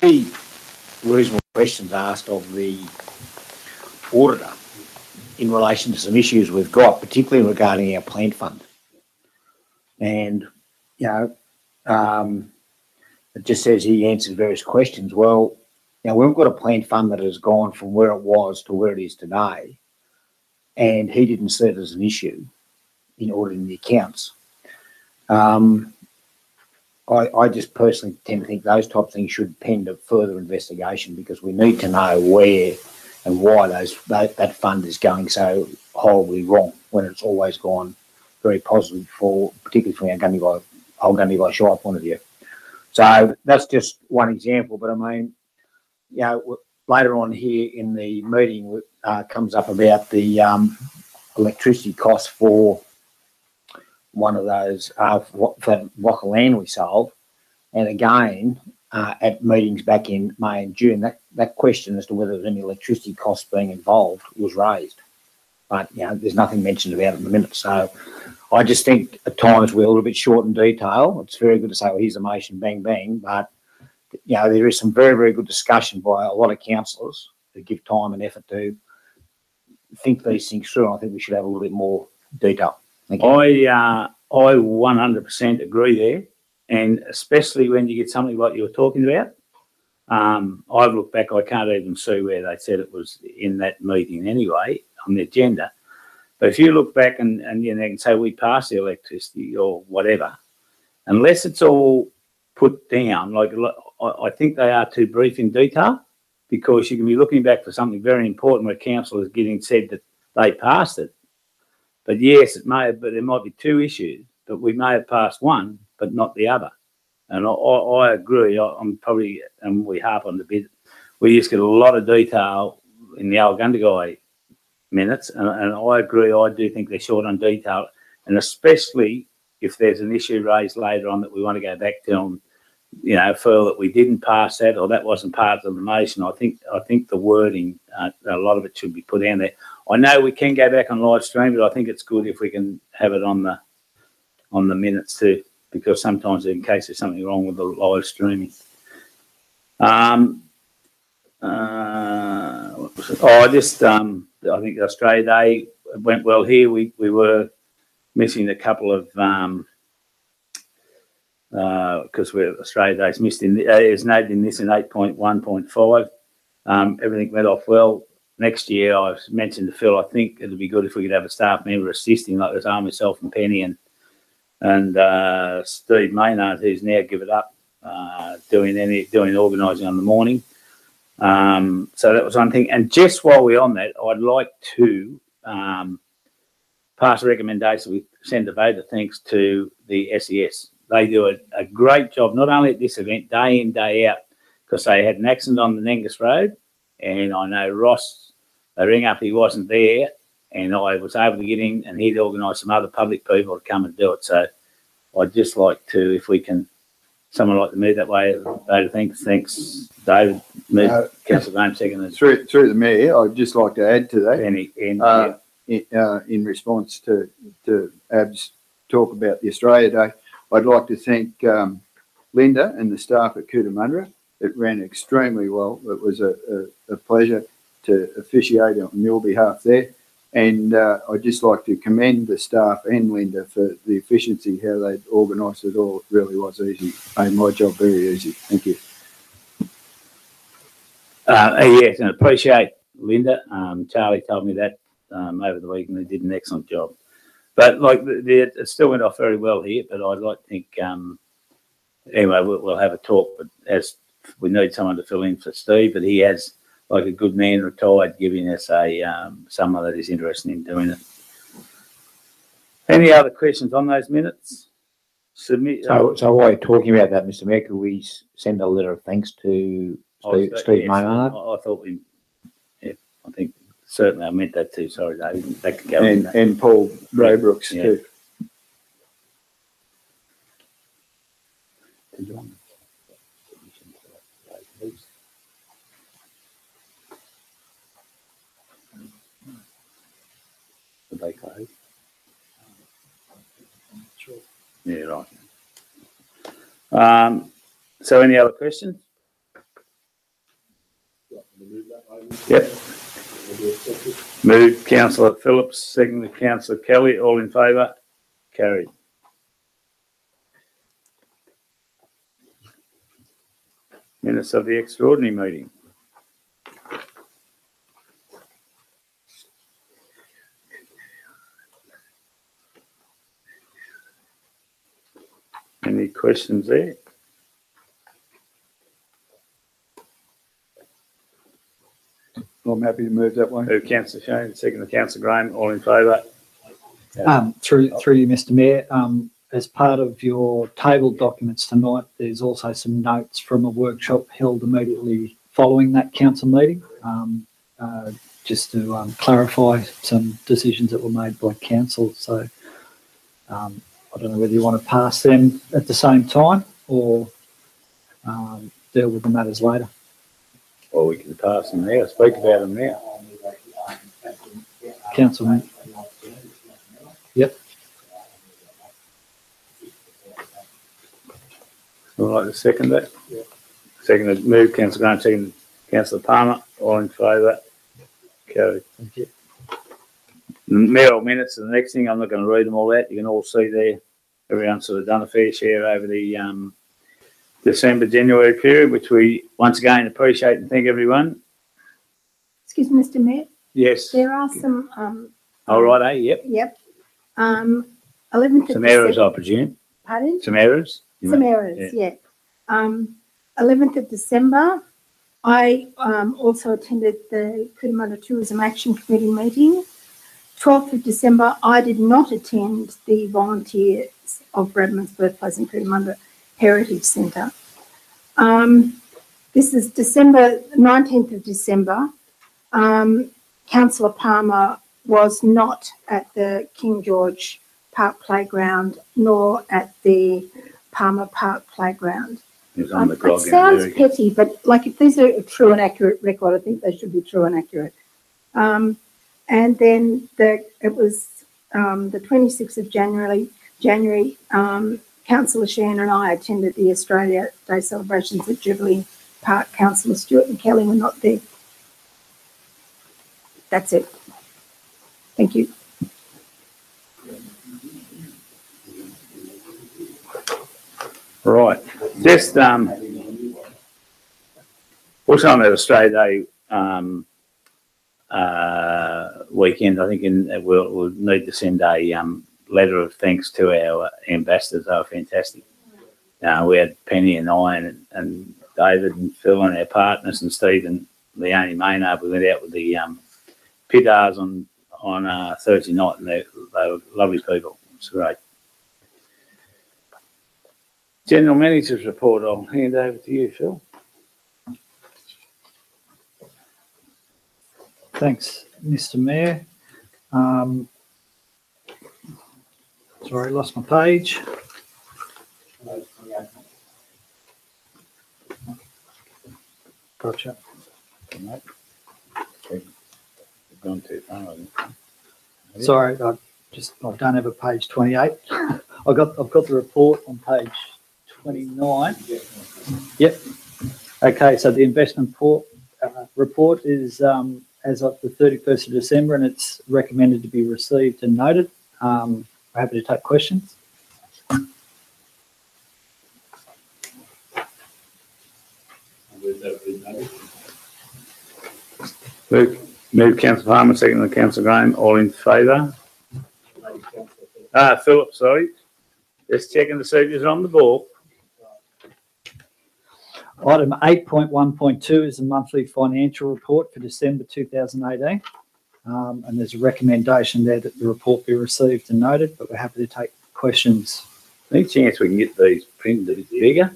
Three reasonable questions asked of the auditor in relation to some issues we've got, particularly regarding our plant fund. And, you know, it just says he answered various questions. Well, you know, we've got a plant fund that has gone from where it was to where it is today, and he didn't see it as an issue in auditing the accounts. I just personally tend to think those type of things should pend a further investigation, because we need to know where and why that fund is going so horribly wrong when it's always gone very positive for, particularly from our Gundagai Shire point of view. So that's just one example. But I mean, you know, later on here in the meeting comes up about the electricity costs for one of those for block of land we sold, and again at meetings back in May and June, that question as to whether there's any electricity costs being involved was raised, but you know, there's nothing mentioned about it in the minute. So I just think at times we're a little bit short in detail. It's very good to say, well, here's a motion, bang bang, but you know, there is some very, very good discussion by a lot of councillors who give time and effort to think these things through, and I think we should have a little bit more detail. Thank you. I 100% agree there, and especially when you get something like you were talking about. I've looked back, I can't even see where they said it was in that meeting anyway on the agenda. But if you look back and you know, they can say we passed the electricity or whatever, unless it's all put down, like I think they are too brief in detail, because you can be looking back for something very important where council is getting said that they passed it. But yes, it may have, but there might be two issues, but we may have passed one, but not the other. And I agree. I'm probably, and we harp on the bit, we just get a lot of detail in the old Gundagai minutes, and I agree. I do think they're short on detail, and especially if there's an issue raised later on that we want to go back to them, you know, feel that we didn't pass that or that wasn't part of the motion. I think the wording, a lot of it should be put down there. I know we can go back on live stream, but I think it's good if we can have it on the minutes too, because sometimes in case there's something wrong with the live streaming. What was it? I think Australia Day went well here. We were missing a couple of because Australia Day's missed in is noted in this in 8.1.5. Everything went off well. Next year, I mentioned to Phil, I think it'd be good if we could have a staff member assisting, like there's myself and Penny and Steve Maynard, who's now given up doing organising on the morning. So that was one thing. And just while we're on that, I'd like to pass a recommendation. We send a vote of thanks to the SES. They do a great job, not only at this event, day in, day out, because they had an accident on the Nengus Road, and I know Ross, they ring up, he wasn't there, and I was able to get in, and he'd organised some other public people to come and do it. So I'd just like to, if we can, someone like to move that way, vote of thanks. Thanks, David. Councillor Graham, second. Through the Mayor, I'd just like to add to that. In response to Ab's talk about the Australia Day, I'd like to thank Linda and the staff at Cootamundra. It ran extremely well. It was a pleasure to officiate on your behalf there. And I'd just like to commend the staff and Linda for the efficiency, how they organised it all. It really was easy. Made my job very easy. Thank you. Yes, and appreciate Linda. Charlie told me that over the week, and they did an excellent job. But like, it still went off very well here. But I'd like to think, anyway, we'll have a talk. But as we need someone to fill in for Steve, but he has, like a good man, retired, giving us someone that is interested in doing it. Any other questions on those minutes? Submit. So while you're talking about that, Mr. Mayor, could we send a letter of thanks to Steve Maynard? I thought I think certainly I meant that too. Sorry, David. That could go and Paul Braybrooks too. Did you want they close? Sure. Yeah, right. So any other questions? Yep. Moved Councillor Phillips, seconded Councillor Kelly. All in favour? Carried. Minutes of the extraordinary meeting. Any questions there? I'm happy to move that one. Move Councillor Shane, seconded Councillor Graham. All in favour? Through you, Mr. Mayor, as part of your tabled documents tonight, there's also some notes from a workshop held immediately following that council meeting, just to clarify some decisions that were made by council. So I don't know whether you want to pass them at the same time or deal with the matters later. Well, we can pass them now. Speak about them now. Council. Yep. Would you like to second that? Yeah. Seconded. Move Councillor Graham, seconded Councillor Palmer. All in favour? Carried. Thank you. Mayoral minutes are the next thing. I'm not going to read them all out. You can all see there. Everyone's sort of done a fair share over the December, January period, which we once again appreciate and thank everyone. Excuse me, Mr. Mayor. Yes. There are some. All right, eh? Yep. Yep. 11th. Some errors, I presume. Pardon? Some errors. Some errors. Yeah. 11th of December. I also attended the Cootamundra Tourism Action Committee meeting. 12th of December, I did not attend the Volunteers of Bradman's Birthplace in Cootamundra Heritage Centre. This is December, 19th of December. Councillor Palmer was not at the King George Park Playground nor at the Palmer Park Playground. It on the it sounds petty, but like if these are a true and accurate record, I think they should be true and accurate. And then it was the 26th of January, Councillor Shan and I attended the Australia Day celebrations at Jubilee Park. Councillor Stewart and Kelly were not there. That's it. Thank you. Right. Just also on that Australia Day weekend, I think we'll need to send a letter of thanks to our ambassadors. They were fantastic. We had Penny and I and David and Phil and our partners and Steve and Leonie Maynard. We went out with the Pidars on Thursday night, and they were lovely people. It's great. General Manager's report, I'll hand over to you, Phil. Thanks, Mr. Mayor. Sorry, lost my page. Gotcha. Gone too far. Sorry, I don't have a page 28. I've got the report on page 29. Yep. Okay, so the investment report is as of the 31st of December, and it's recommended to be received and noted. We're happy to take questions. Move Councillor Palmer, second Councillor Graham. All in favour? Philip, sorry. Just checking to see if he's on the ball. Item 8.1.2 is the monthly financial report for December 2018. And there's a recommendation there that the report be received and noted, but we're happy to take questions. Any chance we can get these printed a bit bigger?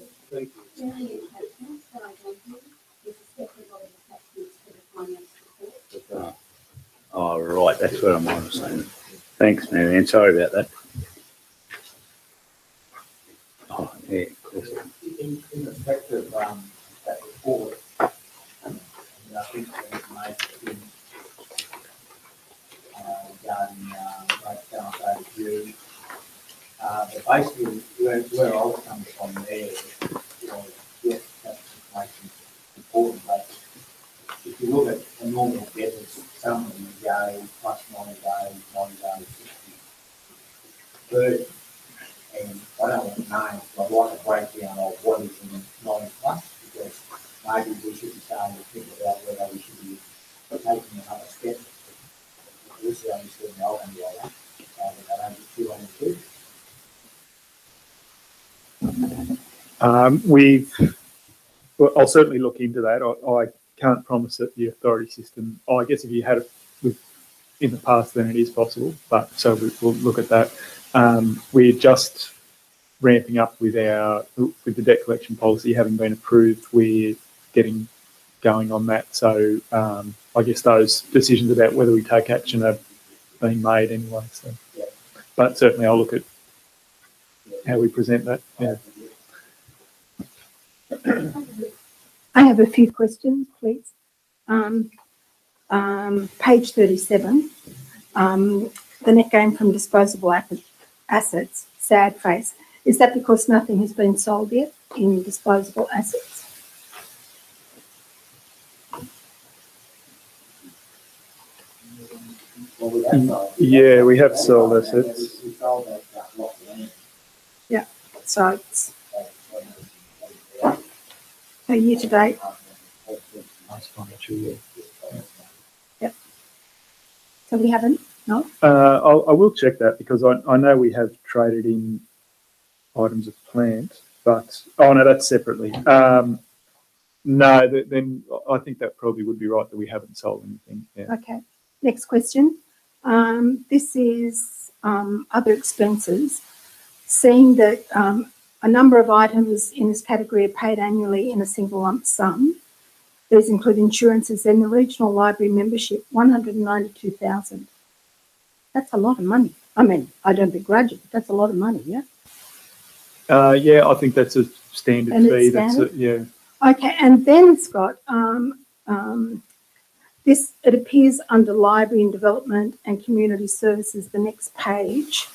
Oh, right, that's what I'm on saying. Thanks, man. Sorry about that. Oh, yeah, of course. In respect of that report, I think that was made regarding breakdown overdue. But basically, where I was coming from there was, yes, that information is important, but if look at a normal debtors, some of them go plus 90 days, 90 days, 60, 30. And I don't want names, but I'd like a breakdown of what is in the 90 plus, because maybe we should be starting to think about whether we should be taking another step. This is only still no one like that. I don't get too on Well, I'll certainly look into that. I can't promise that the authority system. Oh, I guess if you had it in the past, then it is possible. But so we'll look at that. We're just ramping up with the debt collection policy having been approved. We're getting going on that. So I guess those decisions about whether we take action are being made anyway. So, but certainly I'll look at how we present that. Yeah. I have a few questions, please. Page 37, the net gain from disposable assets, sad face. Is that because nothing has been sold yet in disposable assets? Yeah, we have sold assets. Yeah, so it's year to date. Last financial year. Yep. So we haven't, no? I will check that because I know we have traded in items of plant, but oh no, that's separately. No, then I think that probably would be right that we haven't sold anything. Yeah. Okay. Next question. This is other expenses. Seeing that a number of items in this category are paid annually in a single lump sum. These include insurances and the regional library membership, 192,000. That's a lot of money. I mean, I don't begrudge it. That's a lot of money, yeah? Yeah, I think that's a standard And fee. it's standard? Yeah. Okay, and then it's got this. It appears under library and development and community services. The next page.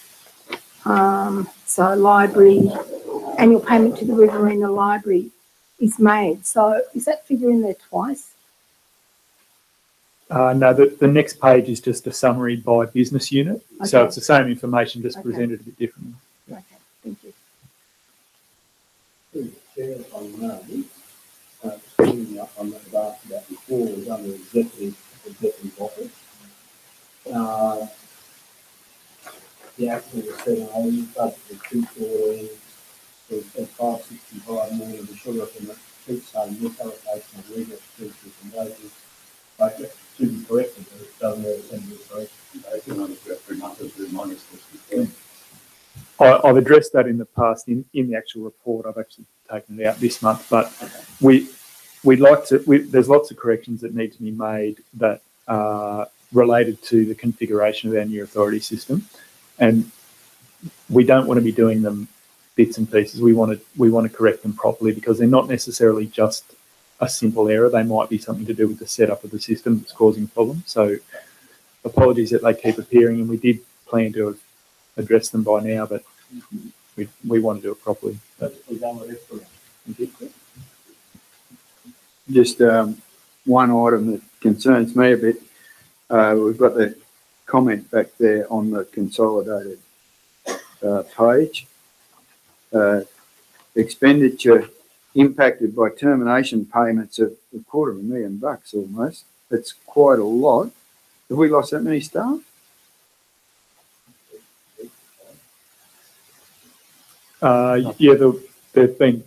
So library annual payment to the Riverina Library is made. So is that figure in there twice? No, the next page is just a summary by business unit. Okay. So it's the same information, just presented a bit differently. Yeah. Okay, thank you. Picking up on that about before was under executive office. The actual was 780, budget was 214, was at 565 million. The sugar from the treat saying misallocation of legal expenses and wages budget to be corrected, but it doesn't ever seem to be corrected. I've addressed that in the past in the actual report. I've actually taken it out this month, but we'd like to. There's lots of corrections that need to be made that are related to the configuration of our new authority system, and we don't want to be doing them bits and pieces. We want to correct them properly because they're not necessarily just a simple error. They might be something to do with the setup of the system that's causing problems. So apologies that they keep appearing, and we did plan to have addressed them by now, but we want to do it properly. But just one item that concerns me a bit. We've got the comment back there on the consolidated page. Expenditure impacted by termination payments of $250,000 almost. It's quite a lot. Have we lost that many staff? Yeah, there've been.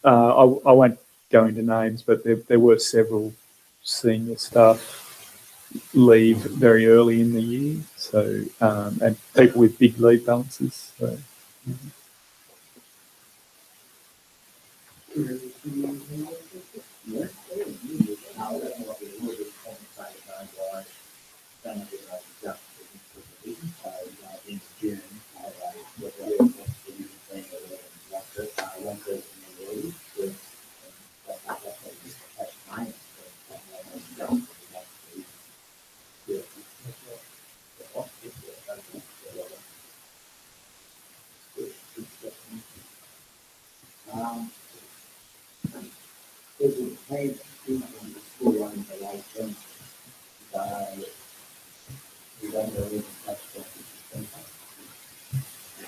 I won't go into names, but there were several senior staff leave very early in the year, so and people with big leave balances. So.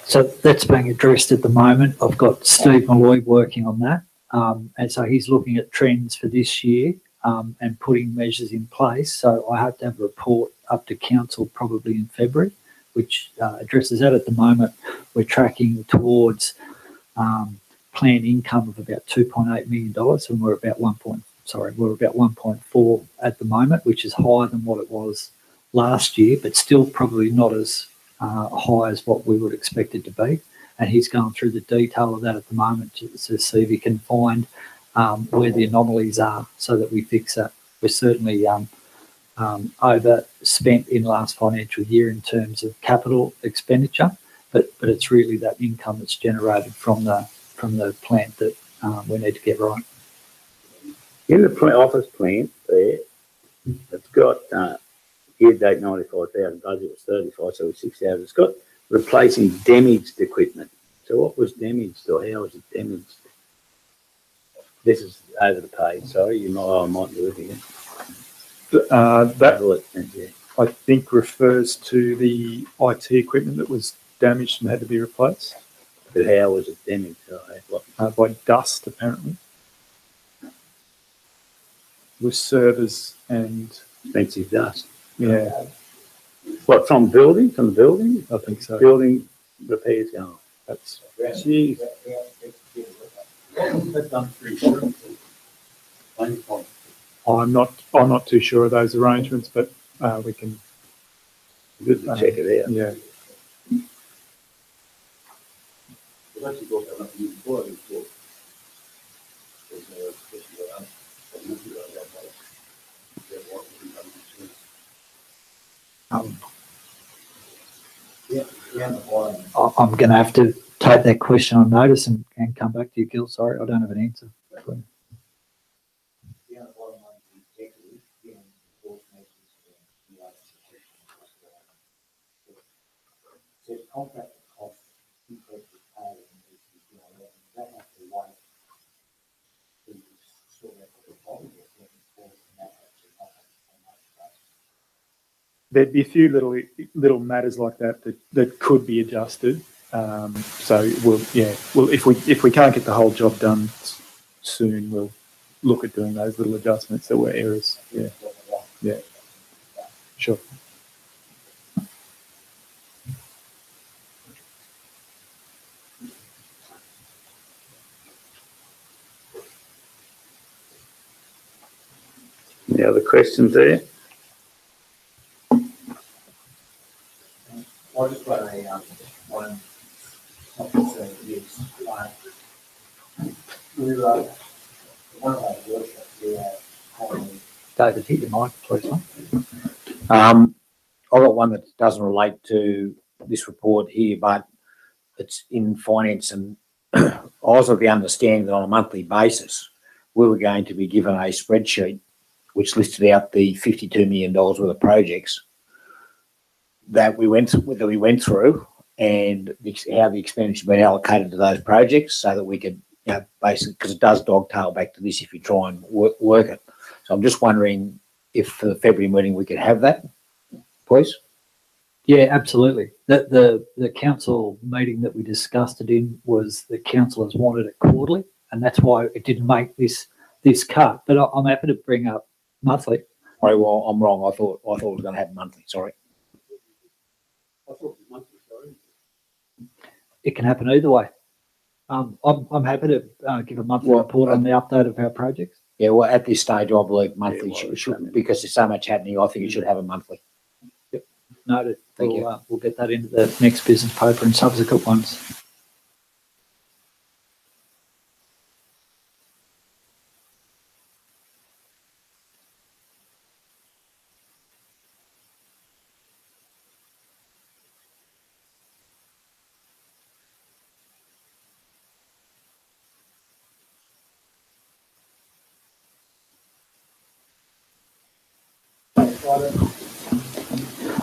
So that's being addressed at the moment. I've got Steve Malloy working on that. And so he's looking at trends for this year and putting measures in place. So I hope to have a report up to council probably in February, which addresses that. At the moment, we're tracking towards planned income of about $2.8 million, and we're about 1.4 at the moment, which is higher than what it was last year, but still probably not as high as what we would expect it to be. And he's going through the detail of that at the moment to see if he can find where the anomalies are so that we fix that. We're certainly overspent in last financial year in terms of capital expenditure, but it's really that income that's generated from the plant that we need to get right. In the office plant there, it's got year date 95,000, budget was 35, so it's 6,000. It's got replacing damaged equipment. So what was damaged, or how was it damaged? This is over the page. Sorry, I might do it again. That I think refers to the IT equipment that was damaged and had to be replaced. But how was it damaged? By dust, apparently. With servers and expensive dust. Yeah. What, from building? From the building? I think so. Building repairs going on. That's geez. I'm not too sure of those arrangements, but we can. Good to check it out. Yeah. I'm going to have to take that question on notice and come back to you, Gil. Sorry, I don't have an answer for you. There'd be a few little matters like that could be adjusted. So if we can't get the whole job done soon, we'll look at doing those little adjustments that were errors. Yeah. Yeah. Sure. Any other questions there? I just got one concern is we were one of those workshops we had. David, hit your mic, please. I've got one that doesn't relate to this report here, but it's in finance, and I was of the understanding that on a monthly basis we were going to be given a spreadsheet which listed out the $52 million worth of projects that we went through and how the expenditure had been allocated to those projects, so that we could, basically, because it does dogtail back to this if you try and work it. So I'm just wondering if for the February meeting we could have that, please. Yeah, absolutely. The council meeting that we discussed it in was the councillors wanted it quarterly, and that's why it didn't make this cut. But I'm happy to bring up monthly. All right, well, I'm wrong. I thought we were going to have monthly. Sorry. It can happen either way. I'm happy to give a monthly report on the update of our projects. Yeah, well, at this stage, I believe monthly should, because there's so much happening. I think it should have a monthly. Yep, noted. Thank you. We'll get that into the next business paper and subsequent ones.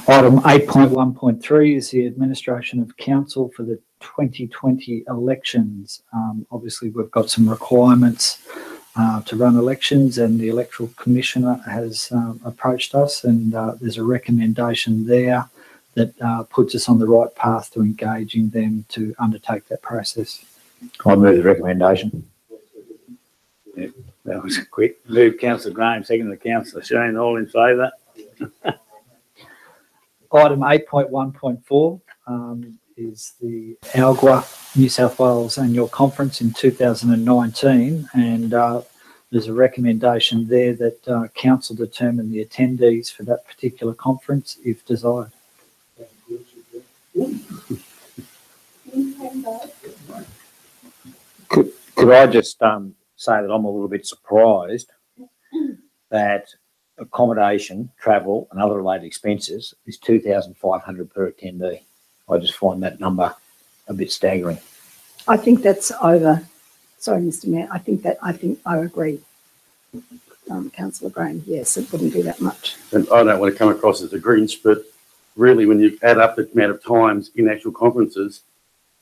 Item 8.1.3 is the administration of council for the 2020 elections. Obviously, we've got some requirements to run elections, and the Electoral Commissioner has approached us, and there's a recommendation there that puts us on the right path to engaging them to undertake that process. I move the recommendation. Yeah, that was quick. Move Councillor Graham, second to Councillor Shane. All in favour? Item 8.1.4 is the ALGWA New South Wales Annual Conference in 2019, and there's a recommendation there that Council determine the attendees for that particular conference if desired. Could I just say that I'm a little bit surprised that accommodation, travel and other related expenses is $2,500 per attendee. I just find that number a bit staggering. I think that's over. Sorry, Mr. Mayor. I think I agree. Councillor Graham, yes, it wouldn't be that much. And I don't want to come across as a Grinch, but really when you add up the amount of times in actual conferences,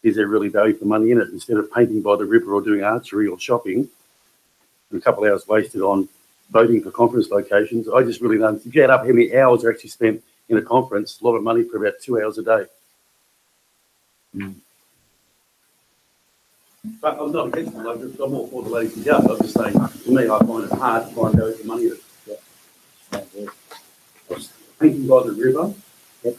is there really value for money in it? Instead of painting by the river or doing archery or shopping, and a couple of hours wasted on voting for conference locations, I just really don't. If you add up how many hours are actually spent in a conference, a lot of money for about 2 hours a day. But I'm not against it. I'm all for the ladies to go. I'm just saying, for me, I find it hard to find value for money in it. Painting by the river. Yep.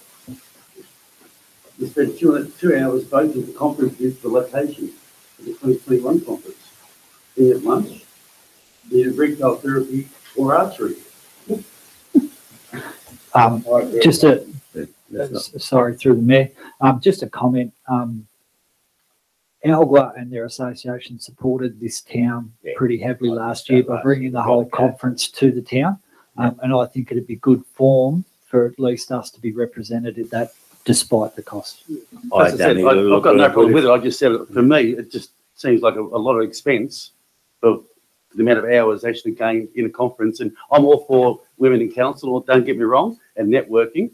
You spend 2 hours voting for conferences for location for the 2021 conference. Then you have lunch, then you have retail therapy or archery. Sorry, through the Mayor, just a comment. ALGWA and their association supported this town pretty heavily last year by bringing the whole conference to the town, and I think it'd be good form for at least us to be represented at that, despite the cost. I've got no problem with it. I just said, for me, it just seems like a lot of expense for the amount of hours actually gained in a conference. And I'm all for women in council, don't get me wrong, and networking.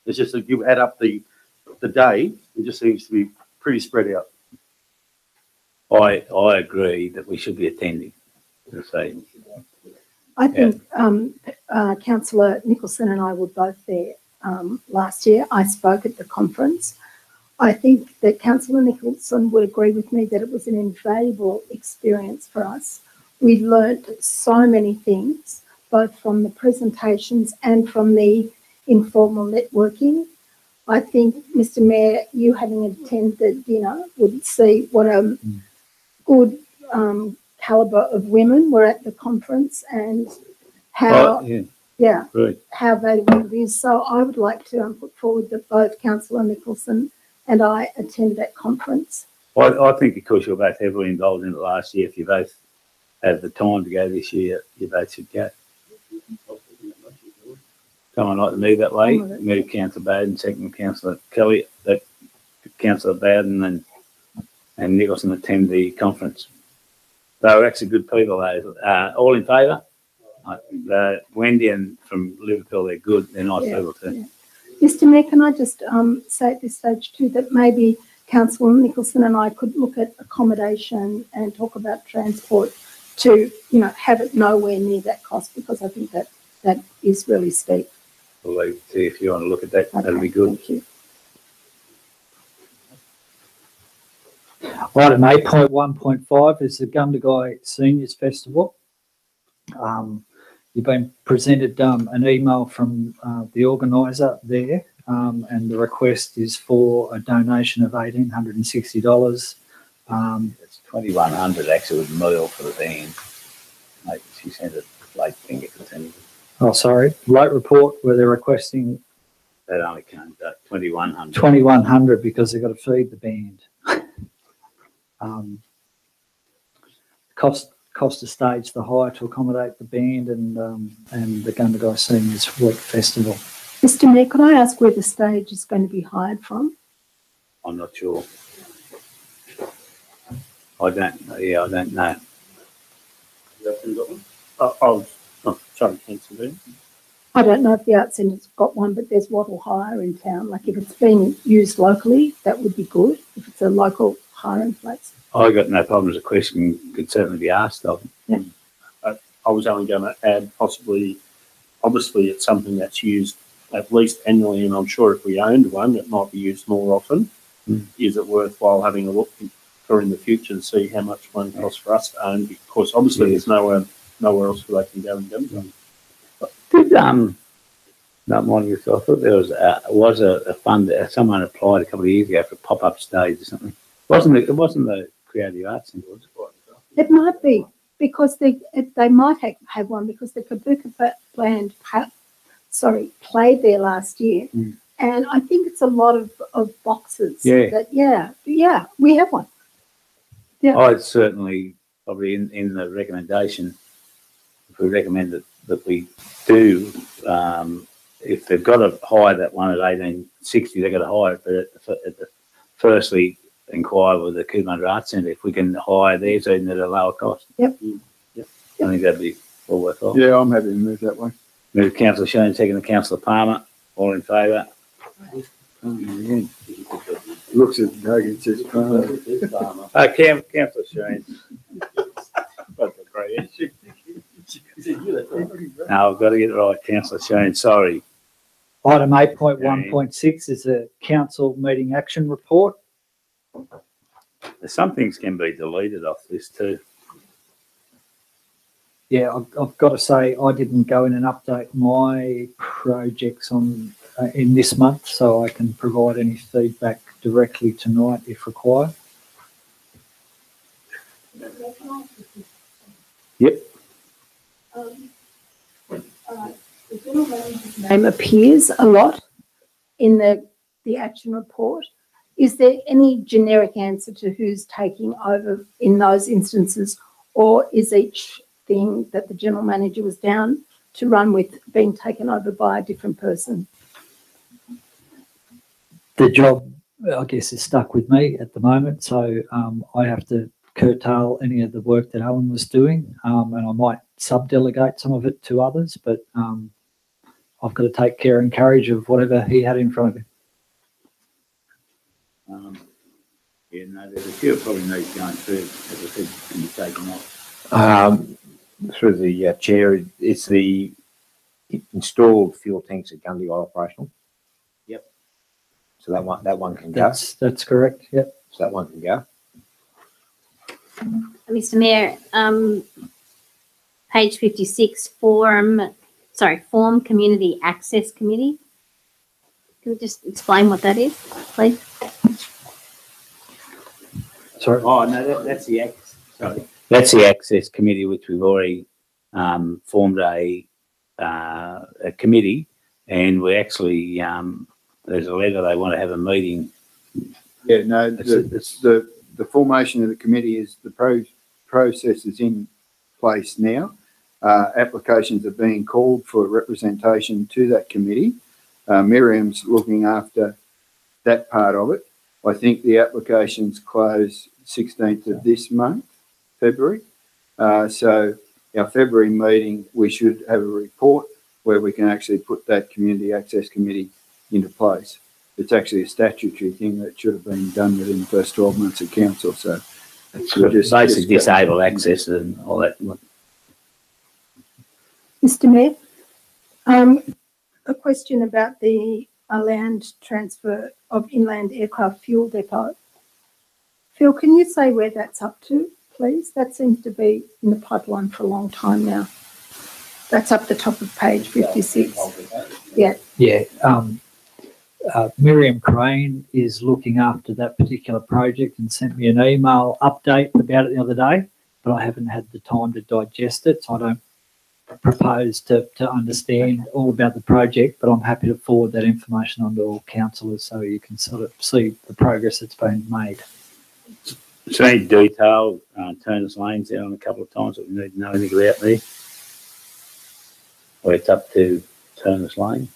It's just that you add up the day, it just seems to be pretty spread out. I agree that we should be attending. I think Councillor Nicholson and I were both there last year. I spoke at the conference. I think that Councillor Nicholson would agree with me that it was an invaluable experience for us. We learnt so many things, both from the presentations and from the informal networking. I think, Mr. Mayor, you having attended the dinner would see what a good calibre of women were at the conference and how, how valuable it is. So I would like to put forward that both Councillor Nicholson and I attend that conference. I think because you're both heavily involved in it last year, if you both have the time to go this year, you both should go. Someone like to move that way, move Councillor Bowden, second Councillor Kelly, Councillor Bowden and Nicholson attend the conference. They were actually good people, though. All in favour? Wendy and from Liverpool, they're good. They're nice people too. Yeah. Mr. Mayor, can I just say at this stage too that maybe Councillor Nicholson and I could look at accommodation and talk about transport to, have it nowhere near that cost, because I think that is really steep. We'll see if you want to look at that. Okay, that'll be good. Thank you. Item 8.1.5 is the Gundagai Seniors Festival. You've been presented an email from the organiser there, and the request is for a donation of $1,860. It's $2,100 actually with meal for the band. Mate, she sent a late thing at the time. Oh, sorry. Late report where they're requesting. That only came to $2,100. $2,100 because they've got to feed the band. Cost to stage the hire to accommodate the band and the Gundagai Seniors Week Festival. Mr. Mayor, could I ask where the stage is going to be hired from? I'm not sure. I don't know. Sorry, Councillor. I don't know if the Arts Centre's got one, but there's Wattle Hire in town. Like if it's being used locally, that would be good. If it's a local hiring place. I got no problem. As a question could certainly be asked of them. I was only going to add possibly, obviously it's something that's used at least annually, and I'm sure if we owned one, it might be used more often. Is it worthwhile having a look for in the future to see how much money it costs for us to own? Because obviously there's nowhere else where they can go and do it. Did, not mind you, I thought there was a fund that someone applied a couple of years ago for a pop-up stage or something. It wasn't the Creative Arts Centre, was it? It might be, because they might have one, because the Kabuka Band played there last year, and I think it's a lot of boxes. Yeah, we have one. Yeah, I'd certainly probably in the recommendation, if we recommend that we do, if they've got to hire that one at 1860, they've got to hire it. But firstly, inquire with the Cootamundra Arts Centre if we can hire theirs even at a lower cost. Yep. I think that'd be all worthwhile. Yeah, I'm happy to move that way. Move Councillor Sheen, second to Councillor Palmer. All in favour? Looks at Doug and says, Councillor Sheen. No, I've got to get it right, Councillor Sheen. Sorry. Item 8.1.6 is a council meeting action report. Some things can be deleted off this too. Yeah, I've got to say I didn't go in and update my projects on in this month, so I can provide any feedback directly tonight if required. Yep. The general manager's name appears a lot in the action report. Is there any generic answer to who's taking over in those instances, or is each thing that the general manager was down to run with being taken over by a different person? The job, I guess, is stuck with me at the moment, so I have to curtail any of the work that Alan was doing, and I might sub-delegate some of it to others, but I've got to take care and courage of whatever he had in front of him. There's a few probably needs going through, as I said, can be taken off. Through the chair, it's the installed fuel tanks at Gundagai operational. Yep. So that one can go. That's correct. Yep. So that one can go. Mr. Mayor, page 56, Form Community Access Committee. Can you just explain what that is, please? Sorry. Oh no, that's the access committee, which we've already formed a committee, and we actually there's a letter they want to have a meeting. Yeah, no, the formation of the committee is the process is in place now. Applications are being called for representation to that committee. Miriam's looking after that part of it. I think the applications close 16th of this month, February. So our February meeting, we should have a report where we can actually put that community access committee into place. It's actually a statutory thing that should have been done within the first 12 months of council. So it's basic disabled access and all that. Mr. Mayor, a question about the land transfer of inland aircraft fuel depot. Phil, can you say where that's up to, please? That seems to be in the pipeline for a long time now. That's up the top of page 56. Yeah. Yeah. Miriam Crane is looking after that particular project and sent me an email update about it the other day, but I haven't had the time to digest it, so I don't propose to understand all about the project, but I'm happy to forward that information on to all councillors so you can sort of see the progress that's been made. Is there any detail? Turners Lane's there on a couple of times that we need to know anything about there. Or it's up to Turners Lane.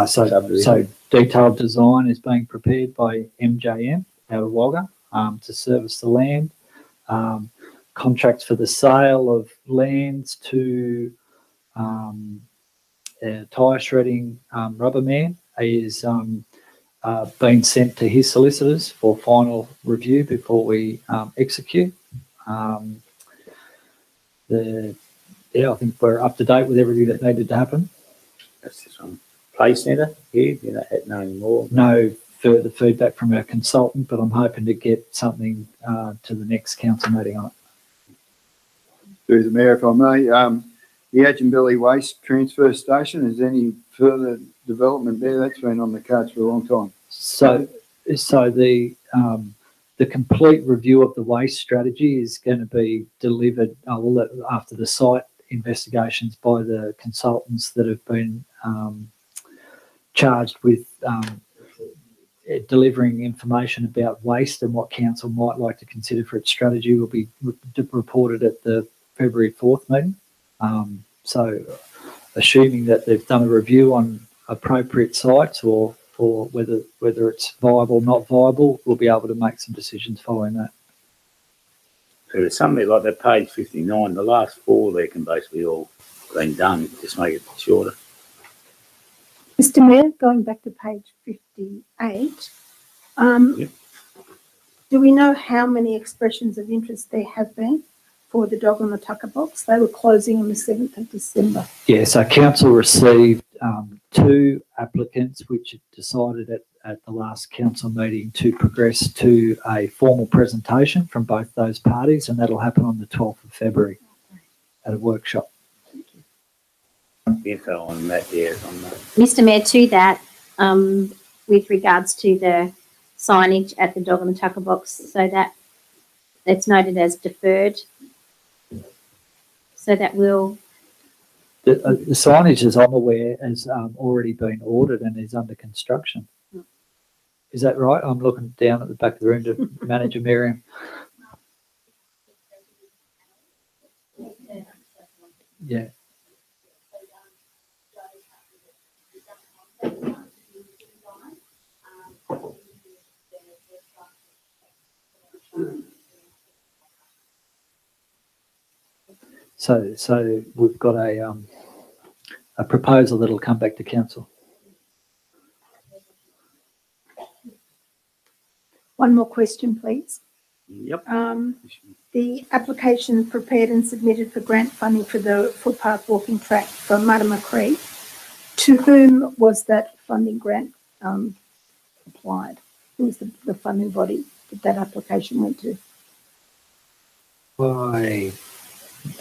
So detailed design is being prepared by MJM out of Wagga to service the land. Contracts for the sale of lands to tyre shredding Rubberman is being sent to his solicitors for final review before we execute. The Yeah, I think we're up to date with everything that needed to happen. That's this one. Play centre here, do you know any more? No further feedback from our consultant, but I'm hoping to get something to the next council meeting on it. Through the Mayor, if I may, the Adjunbilly Waste Transfer Station, is any further development there? That's been on the cards for a long time. So the complete review of the waste strategy is going to be delivered after the site investigations by the consultants that have been charged with delivering information about waste and what council might like to consider for its strategy will be reported at the February 4th meeting. So assuming that they've done a review on appropriate sites or whether it's viable, not viable, we'll be able to make some decisions following that. So there's something like that page 59, the last 4 there can basically all been done, just make it shorter. Mr. Mayor, going back to page 58, Yep. do we know how many expressions of interest there have been for the dog on the tucker box? They were closing on the 7th of December. Yeah, so council received 2 applicants, which it decided at the last council meeting to progress to a formal presentation from both those parties, and that'll happen on the 12th of February at a workshop. The info on that, yeah, on that. Mr. Mayor, to that, with regards to the signage at the dog and the tucker box, so that it's noted as deferred. So that will. The signage, as I'm aware, has already been ordered and is under construction. Is that right? I'm looking down at the back of the room to Manager Miriam. Yeah. So we've got a proposal that'll come back to council. One more question, please. Yep. The application prepared and submitted for grant funding for the footpath walking track for Muddama Creek, to whom was that funding grant applied? Who was the funding body that application went to? I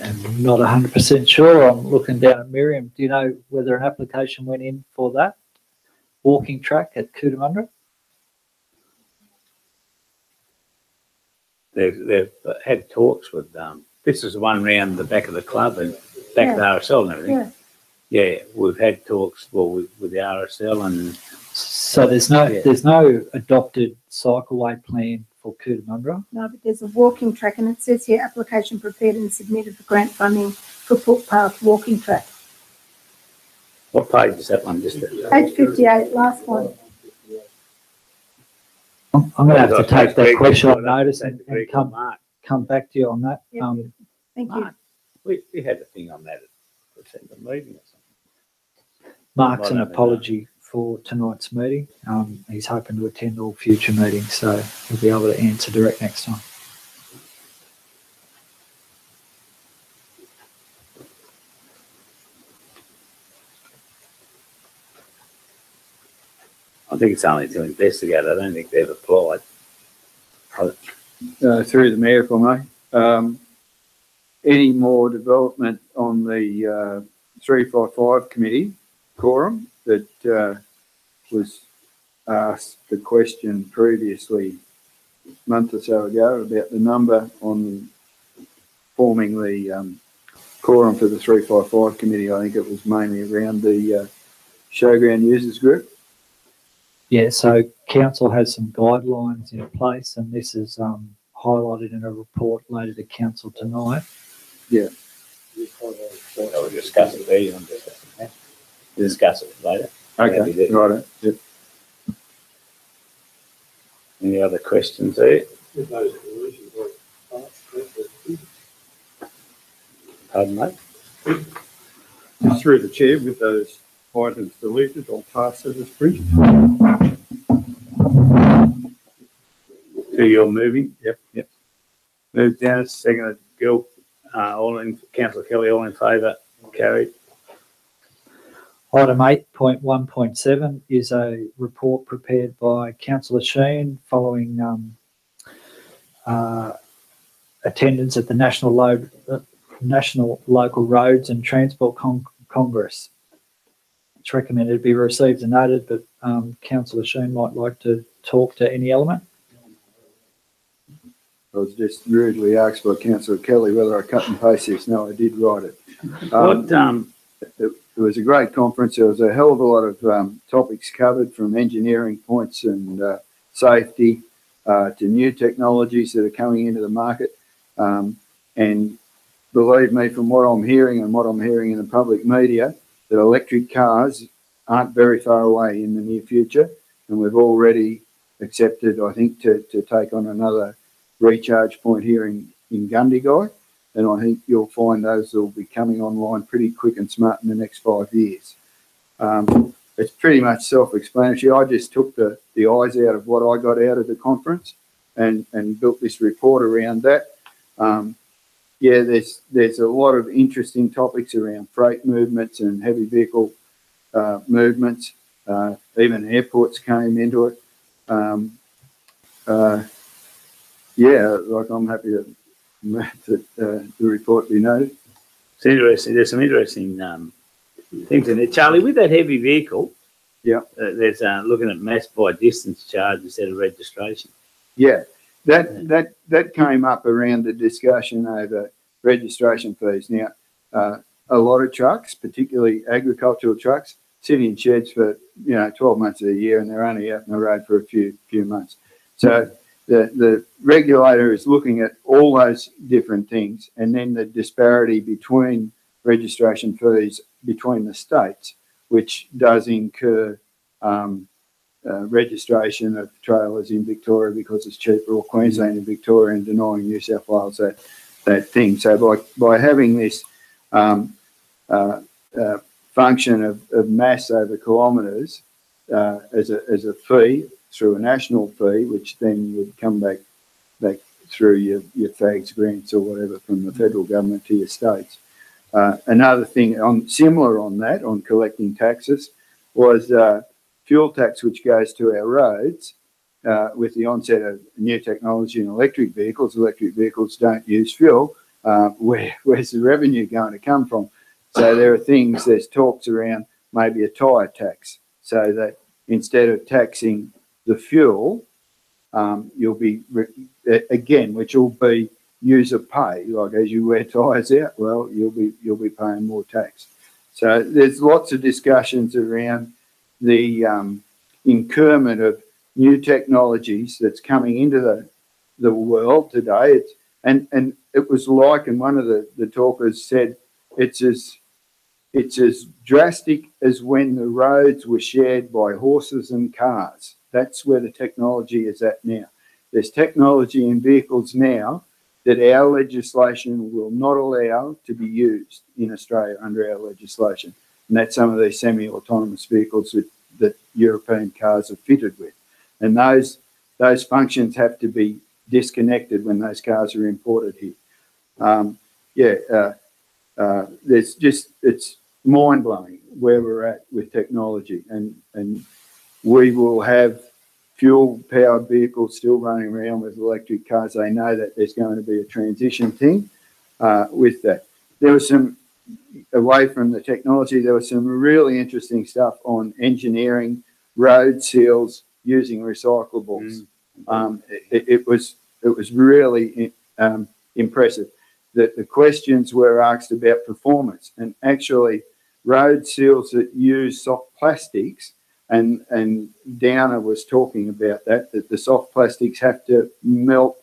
am not 100% sure. I'm looking down at Miriam. Do you know whether an application went in for that walking track at Cootamundra? They've had talks with, this is the one round the back of the club and back of the RSL and everything. Yeah. Yeah, we've had talks with the RSL and. So there's no adopted cycleway plan for Cootamundra. No, but there's a walking track, and it says here application prepared and submitted for grant funding for footpath walking track. What page is that one? Just Page 58, last one. I'm going to have to take that question on notice and come Mark. back to you on that. Yep. Thank you. Mark, we had a thing on that at the meeting or something. Mark's an apology for tonight's meeting. He's hoping to attend all future meetings, so he'll be able to answer direct next time. I think it's only to investigate. I don't think they've applied. Through the Mayor, if I may. Any more development on the 355 committee quorum that was asked the question previously a month or so ago about the number on forming the quorum for the 355 committee? I think it was mainly around the showground users group. Yeah, so council has some guidelines in place, and this is highlighted in a report later to council tonight. Yeah. We'll discuss it there. Discuss it later. Okay, right. Yep. Any other questions there? Pardon, mate? Through the chair, with those items deleted, I'll pass it as printed. So you're moving? Yep. Move down, second, Gil. Councillor Kelly, all in favour? Carried. Item 8.1.7 is a report prepared by Councillor Sheen following attendance at the National Local Roads and Transport Congress. It's recommended to be received and noted, but Councillor Sheen might like to talk to any element. I was just rudely asked by Councillor Kelly whether I cut and paste this. No, I did write it. It was a great conference. There was a hell of a lot of topics covered, from engineering points and safety to new technologies that are coming into the market. And believe me, from what I'm hearing and what I'm hearing in the public media, that electric cars aren't very far away in the near future. And we've already accepted, I think, to take on another recharge point here in Gundagai. And I think you'll find those will be coming online pretty quick and smart in the next 5 years. It's pretty much self-explanatory. I just took the eyes out of what I got out of the conference and built this report around that. Yeah, there's a lot of interesting topics around freight movements and heavy vehicle movements. Even airports came into it. Yeah, like I'm happy that the report be noted. It's interesting. There's some interesting things in there. Charlie, with that heavy vehicle, yeah, there's looking at mass by distance charge instead of registration. Yeah, that came up around the discussion over registration fees. Now, a lot of trucks, particularly agricultural trucks, sit in sheds for 12 months of the year, and they're only out on the road for a few months. So the regulator is looking at all those different things, and then the disparity between registration fees between the states, which does incur registration of trailers in Victoria because it's cheaper, or Queensland and Victoria, and denying New South Wales that thing. So by having this function of mass over kilometres as a fee, through a national fee, which then would come back through your FAGS grants or whatever from the federal government to your states. Another thing similar on collecting taxes was fuel tax, which goes to our roads. With the onset of new technology in electric vehicles don't use fuel. Where's the revenue going to come from? So there's talks around maybe a tyre tax, so that instead of taxing the fuel, you'll be which will be user pay. Like as you wear tyres out, well, you'll be paying more tax. So there's lots of discussions around the incurment of new technologies that's coming into the world today. And it was like, and one of the talkers said, it's as drastic as when the roads were shared by horses and cars. That's where the technology is at now. There's technology in vehicles now that our legislation will not allow to be used in Australia under our legislation. And that's some of these semi-autonomous vehicles that European cars are fitted with. And those functions have to be disconnected when those cars are imported here. It's mind-blowing where we're at with technology, and we will have fuel-powered vehicles still running around with electric cars. They know that there's going to be a transition thing with that. There was some, away from the technology, there was some really interesting stuff on engineering, road seals using recyclables. It was really impressive. The questions were asked about performance, and actually road seals that use soft plastics, and Downer was talking about that the soft plastics have to melt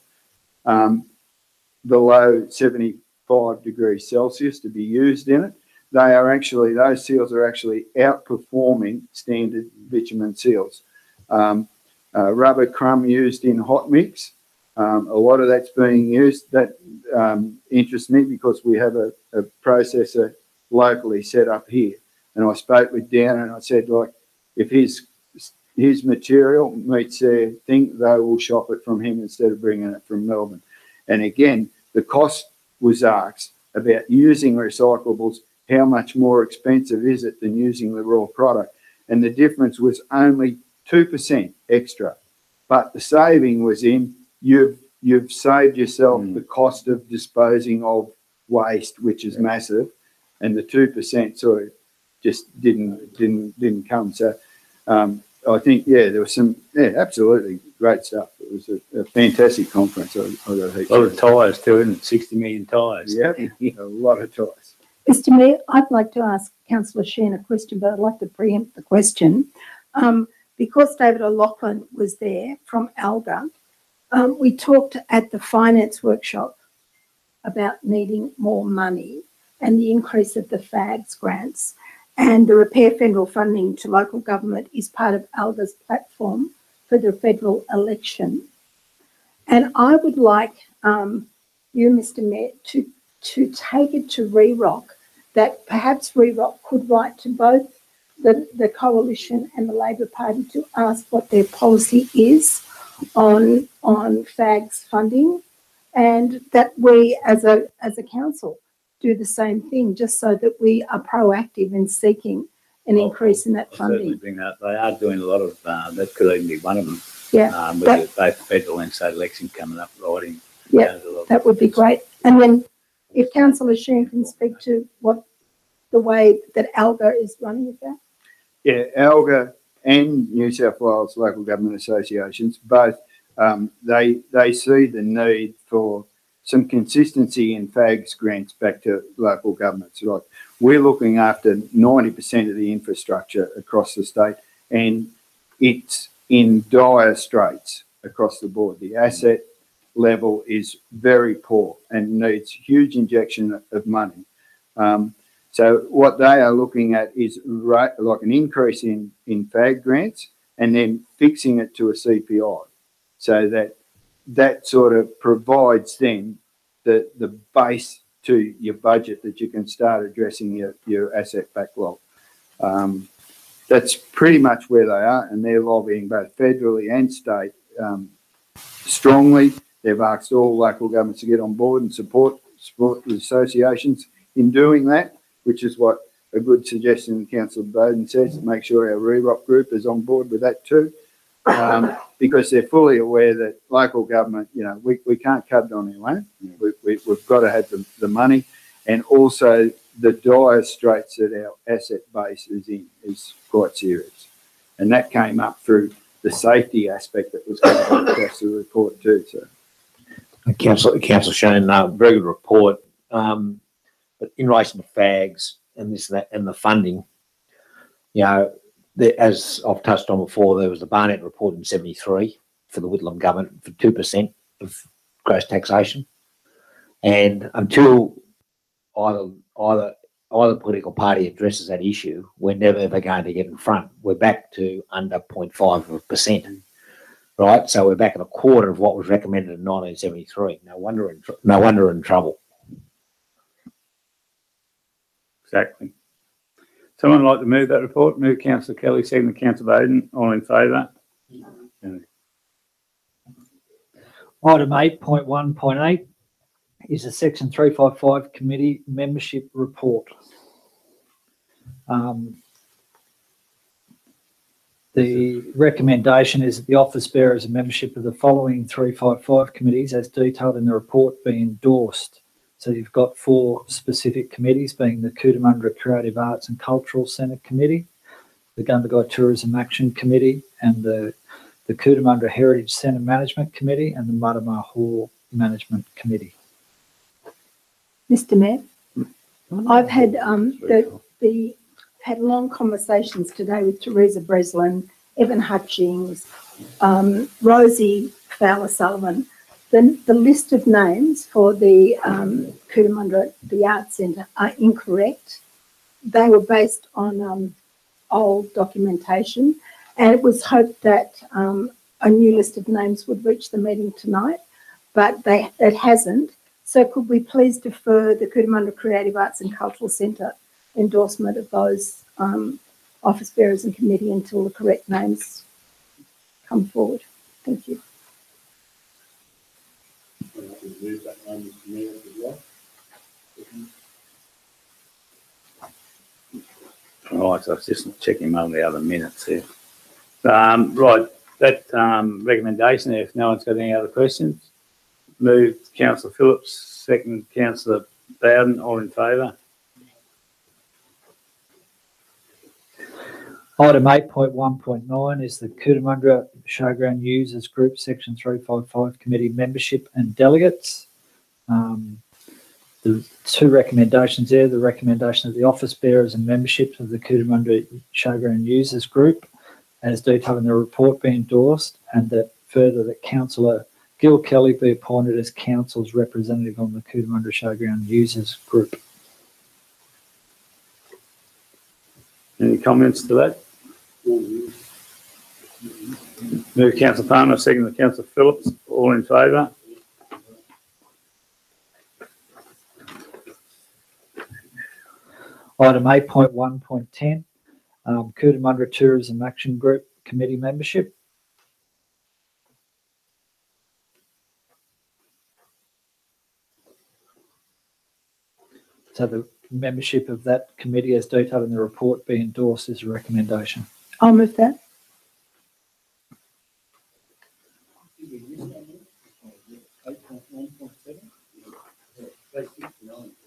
below 75 degrees Celsius to be used in it. Those seals are actually outperforming standard bitumen seals. Rubber crumb used in hot mix, a lot of that's being used. That interests me because we have a processor locally set up here. And I spoke with Downer and I said, like, if his material meets their thing, they will shop it from him instead of bringing it from Melbourne. And again, the cost was asked, about using recyclables, how much more expensive is it than using the raw product? And the difference was only 2% extra. But the saving was in you've saved yourself the cost of disposing of waste, which is massive, and the 2% sort of just didn't come. So I think there was some absolutely great stuff. It was a fantastic conference. I got a lot of tyres too, isn't it? 60 million tyres. Yeah, a lot of tyres. Mr. Mayor, I'd like to ask Councillor Sheehan a question, but I'd like to preempt the question. Because David O'Loughlin was there from ALGA, we talked at the finance workshop about needing more money and the increase of the FAGS grants, and the repair federal funding to local government is part of ALGA's platform for the federal election. And I would like you, Mr. Mayor, to take it to REROC, that perhaps REROC could write to both the Coalition and the Labor Party to ask what their policy is on FAGS funding, and that we as a council do the same thing, just so that we are proactive in seeking an increase in that funding. Certainly bring that. They are doing a lot of that. Could even be one of them. Yeah, with both federal and state election coming up, writing. Yeah, that would be great. And then, if Councillor Sheehan can speak to what the way that ALGA is running with that. Yeah, ALGA and New South Wales local government associations both they see the need for some consistency in FAGS grants back to local governments. Like, we're looking after 90% of the infrastructure across the state, and it's in dire straits across the board. The asset level is very poor and needs huge injection of money. So what they are looking at is like an increase in FAG grants and then fixing it to a CPI, so that sort of provides then the base to your budget that you can start addressing your asset backlog. That's pretty much where they are, and they're lobbying both federally and state strongly. They've asked all local governments to get on board and support the associations in doing that, which is what a good suggestion Councillor Bowden says. Make sure our REROC group is on board with that too, because they're fully aware that local government, we can't cut it on our own. We've got to have the money, and also the dire straits that our asset base is in is quite serious. And that came up through the safety aspect that was covered across the report too. So, Councillor Shane, very good report. But in relation to FAGs and this and that and the funding, as I've touched on before, there was the Barnett report in '73 for the Whitlam government for 2% of gross taxation, and until either political party addresses that issue, we're never ever going to get in front. We're back to under 0.5%, right? So we're back at a quarter of what was recommended in 1973. No wonder in trouble. Exactly. Someone like to move that report? Move Councillor Kelly, second Councillor Bowden. All in favour? Item 8.1.8 is a Section 355 Committee Membership Report. The recommendation is that the office bearers and membership of the following 355 committees, as detailed in the report, be endorsed. So you've got 4 specific committees, being the Cootamundra Creative Arts and Cultural Centre Committee, the Gundagai Tourism Action Committee, and the Cootamundra Heritage Centre Management Committee, and the Muddamar Hall Management Committee. Mr. Mayor, I've had had long conversations today with Teresa Breslin, Evan Hutchings, Rosie Fowler-Sullivan. The list of names for the Cootamundra, the Arts Centre, are incorrect. They were based on old documentation, and it was hoped that a new list of names would reach the meeting tonight, but it hasn't. So could we please defer the Cootamundra Creative Arts and Cultural Centre endorsement of those office bearers and committee until the correct names come forward? Thank you. Right, so I was just checking on the other minutes here. Right, that recommendation, if no one's got any other questions, moved Councillor Phillips, second Councillor Bowden, all in favour. Item 8.1.9 is the Cootamundra Showground Users Group Section 355 Committee Membership and Delegates. The two recommendations there, the recommendation of the office bearers and membership of the Cootamundra Showground Users Group, as detailed in the report, be endorsed, and that further that Councillor Gil Kelly be appointed as Council's representative on the Cootamundra Showground Users Group. Any comments to that? Move Councillor Palmer, second Councillor Phillips, all in favour. Item 8.1.10, Cootamundra Tourism Action Group Committee Membership. So the membership of that committee as detailed in the report be endorsed as a recommendation. I'll move that.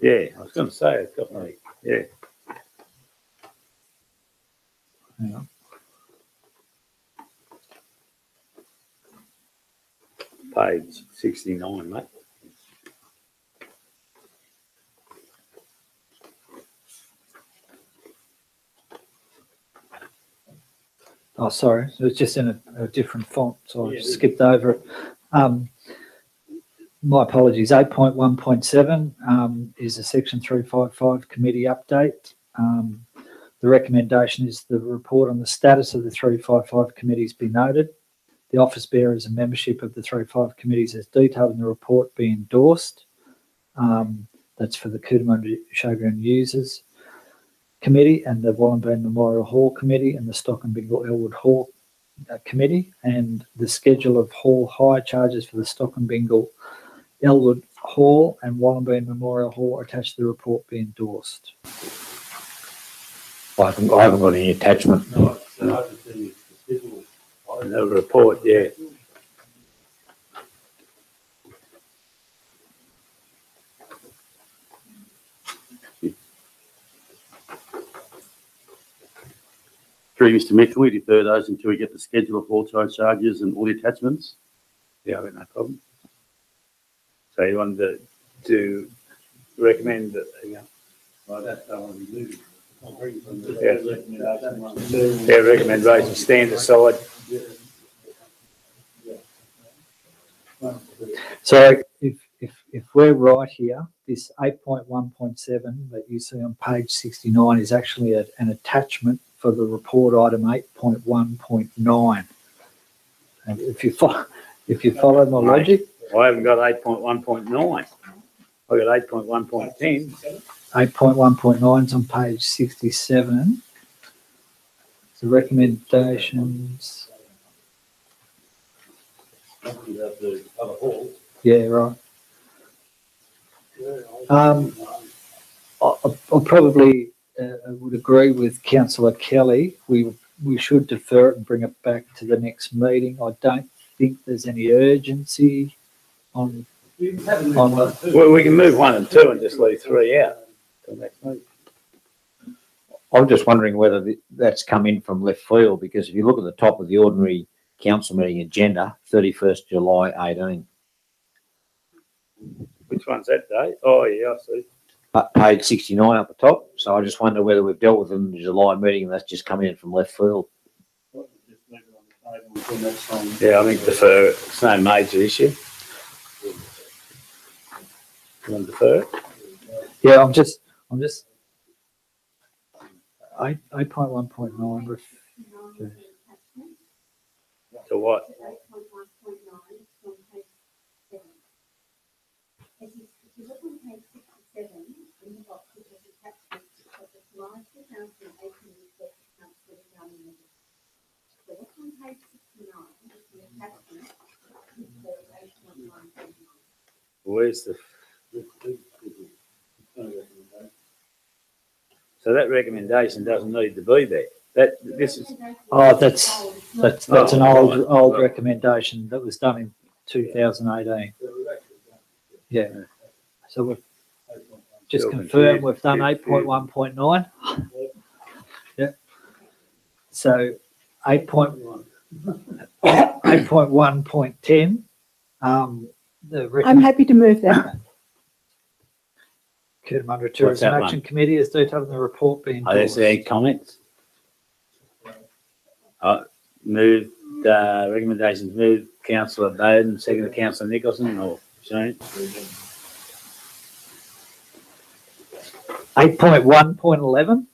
Yeah, I was going to say, it's got me, yeah. Hang on. Page 69, mate. Oh, sorry, it was just in a different font, so I skipped over it. My apologies. 8.1.7 is a Section 355 committee update. The recommendation is the report on the status of the 355 committees be noted. The office bearers and membership of the 355 committees as detailed in the report be endorsed. That's for the Cootamundra Showground Users Committee and the Wollongong Memorial Hall Committee and the Stock and Bingle Elwood Hall Committee, and the schedule of hall hire charges for the Stock and Bingle Elwood Hall and Wollongong Memorial Hall attached to the report be endorsed. I haven't got any attachment. No report, yeah. Through Mr. Mick, can we defer those until we get the schedule of hall charges and all the attachments? Yeah, I've got no problem. So you wanted to recommend that, I don't want to be moving. yeah, recommendation stand aside. So if we're right here, this 8.1.7 that you see on page 69 is actually an attachment for the report item 8.1.9. And if you follow my logic, I haven't got 8.1.9. I've got 8.1.10. 8.1.9 is on page 67. The recommendations. Yeah, right. I probably would agree with Councillor Kelly. We should defer it and bring it back to the next meeting. I don't think there's any urgency on. Well, we can move 1 and 2 and just leave 3 out till next week. I'm just wondering whether that's come in from left field, because if you look at the top of the ordinary council meeting agenda, 31st July 18. Which one's that date? Oh, yeah, I see. Page 69 up the top. So I just wonder whether we've dealt with them in the July meeting and that's just come in from left field. Yeah, I think defer. It's no major issue. You want to defer it? Yeah, I'm just 8.1.9. To what? Where's the? So that recommendation doesn't need to be there. This is, Oh, that's an Oh, old right. recommendation that was done in 2018. Yeah. So we've just Still confirmed we've done confused. 8.1.9. Yeah. So 8.1.10. I'm happy to move that. Cootamundra What's Tourism that Action one? Committee is detailed in the report being are there any comments? Moved, recommendations moved, councillor Bowden, second councillor Nicholson, or Shane? 8.1.11,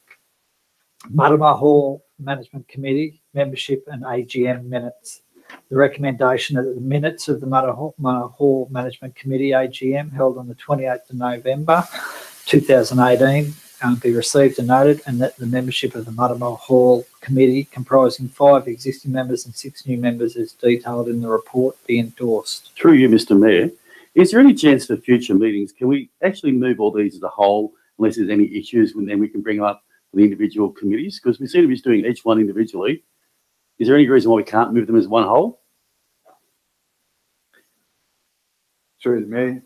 Marama Hall Management Committee membership and AGM minutes. The recommendation that the minutes of the Marama Hall Management Committee AGM held on the 28th of November 2018 be received and noted, and that the membership of the Marama Hall Committee, comprising 5 existing members and 6 new members, as detailed in the report, be endorsed. Through you, Mr. Mayor, is there any chance for future meetings, can we actually move all these as a whole, unless there's any issues, and then we can bring them up the individual committees? Because we seem to be doing each one individually. Is there any reason why we can't move them as one whole? Through the Mayor,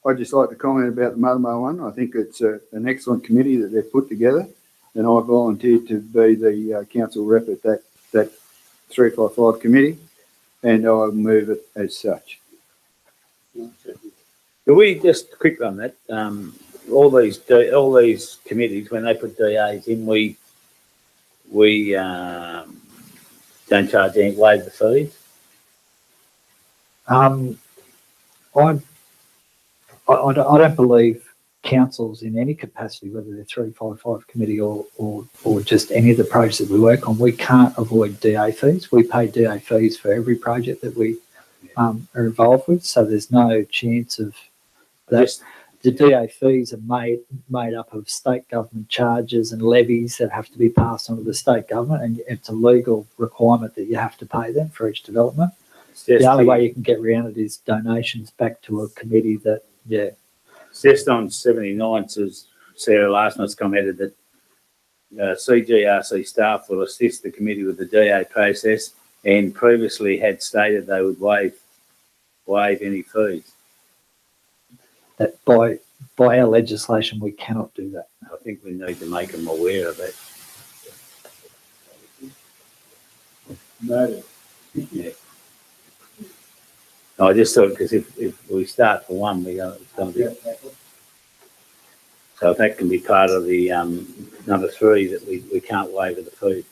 I'd just like to comment about the Marama one. I think it's an excellent committee that they've put together, and I volunteered to be the council rep at that 355 committee, and I'll move it as such. Can we just quickly on that? All these committees, when they put DAs in, we don't charge any, waive the fees. I don't believe councils in any capacity, whether they're 355 committee or just any of the projects that we work on, we can't avoid DA fees. We pay DA fees for every project that we are involved with, so there's no chance of that. The DA fees are made up of state government charges and levies that have to be passed on to the state government, and it's a legal requirement that you have to pay them for each development. The only way you can get around it is donations back to a committee that, yeah. Just on 79, says Sarah last night's commented that CGRC staff will assist the committee with the DA process, and previously had stated they would waive any fees. That by our legislation, we cannot do that. I think we need to make them aware of that. Noted. Yeah. I just thought, because if we start for one, it's going to be. So if that can be part of the number 3, that we can't waive the fee.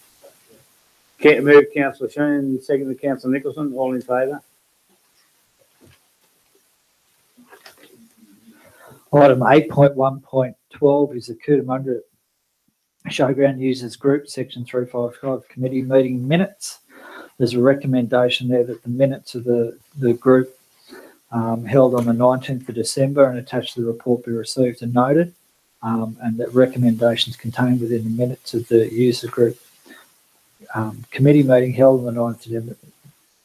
Can't move, councillor Sheen, second councillor Nicholson, all in favour? Item 8.1.12 is the Cootamundra Showground Users Group, Section 355 Committee meeting minutes. There's a recommendation there that the minutes of the group held on the 19th of December and attached to the report be received and noted, and that recommendations contained within the minutes of the user group committee meeting held on the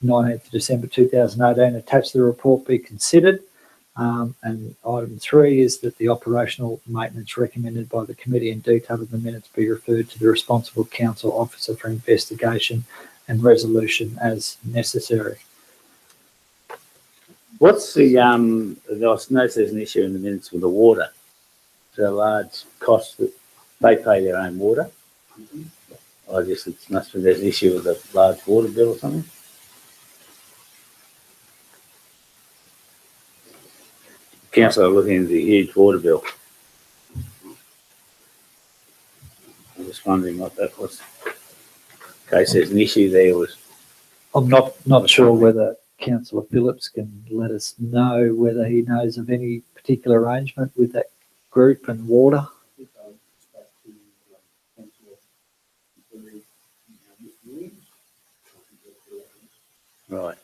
19th of December 2018 attached to the report be considered. And item 3 is that the operational maintenance recommended by the committee in detail of the minutes be referred to the responsible council officer for investigation and resolution as necessary. What's the, I noticed there's an issue in the minutes with the water. It's a large cost that they pay their own water. I guess it must be there's an issue with a large water bill or something. Council are looking into the huge water bill. I'm just wondering what that was. In case there's an issue there was. I'm not sure whether Councillor Phillips can let us know whether he knows of any particular arrangement with that group and water. Right.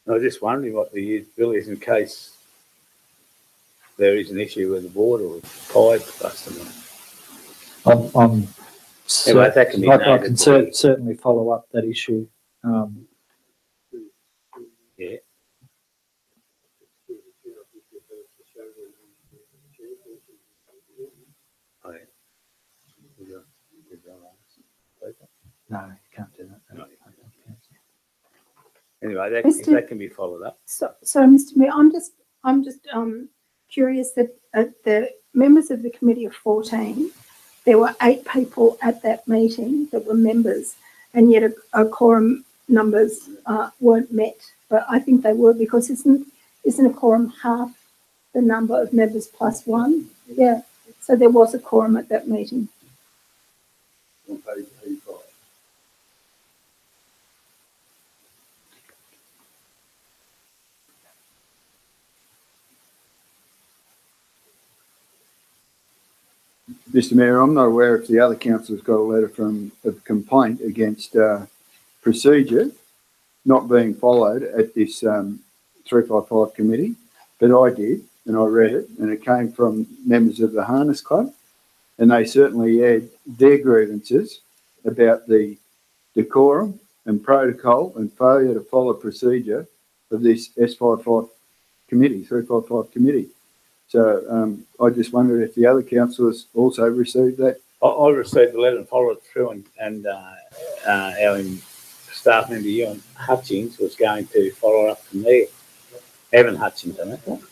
I was just wondering what the huge bill is in case there is an issue with the water or pipe busting. I'm Anyway, that can be I can noted. certainly follow up that issue. Yeah. No, you can't do that. No. Anyway, if Mr. that can be followed up. So, Mr. Mayor, I'm just curious that the members of the committee of 14, there were 8 people at that meeting that were members, and yet a quorum numbers weren't met. But I think they were, because isn't a quorum half the number of members plus 1? Yeah. So there was a quorum at that meeting. On page 85. Mr. Mayor, I'm not aware if the other councillors got a letter of complaint against procedure not being followed at this 355 committee, but I did, and I read it, and it came from members of the Harness Club, and they certainly had their grievances about the decorum and protocol and failure to follow procedure of this S55 committee, 355 committee. So I just wondered if the other councillors also received that. I received the letter and followed it through, and our staff member, Ewan Hutchings, was going to follow up from there. Evan Hutchings, I think.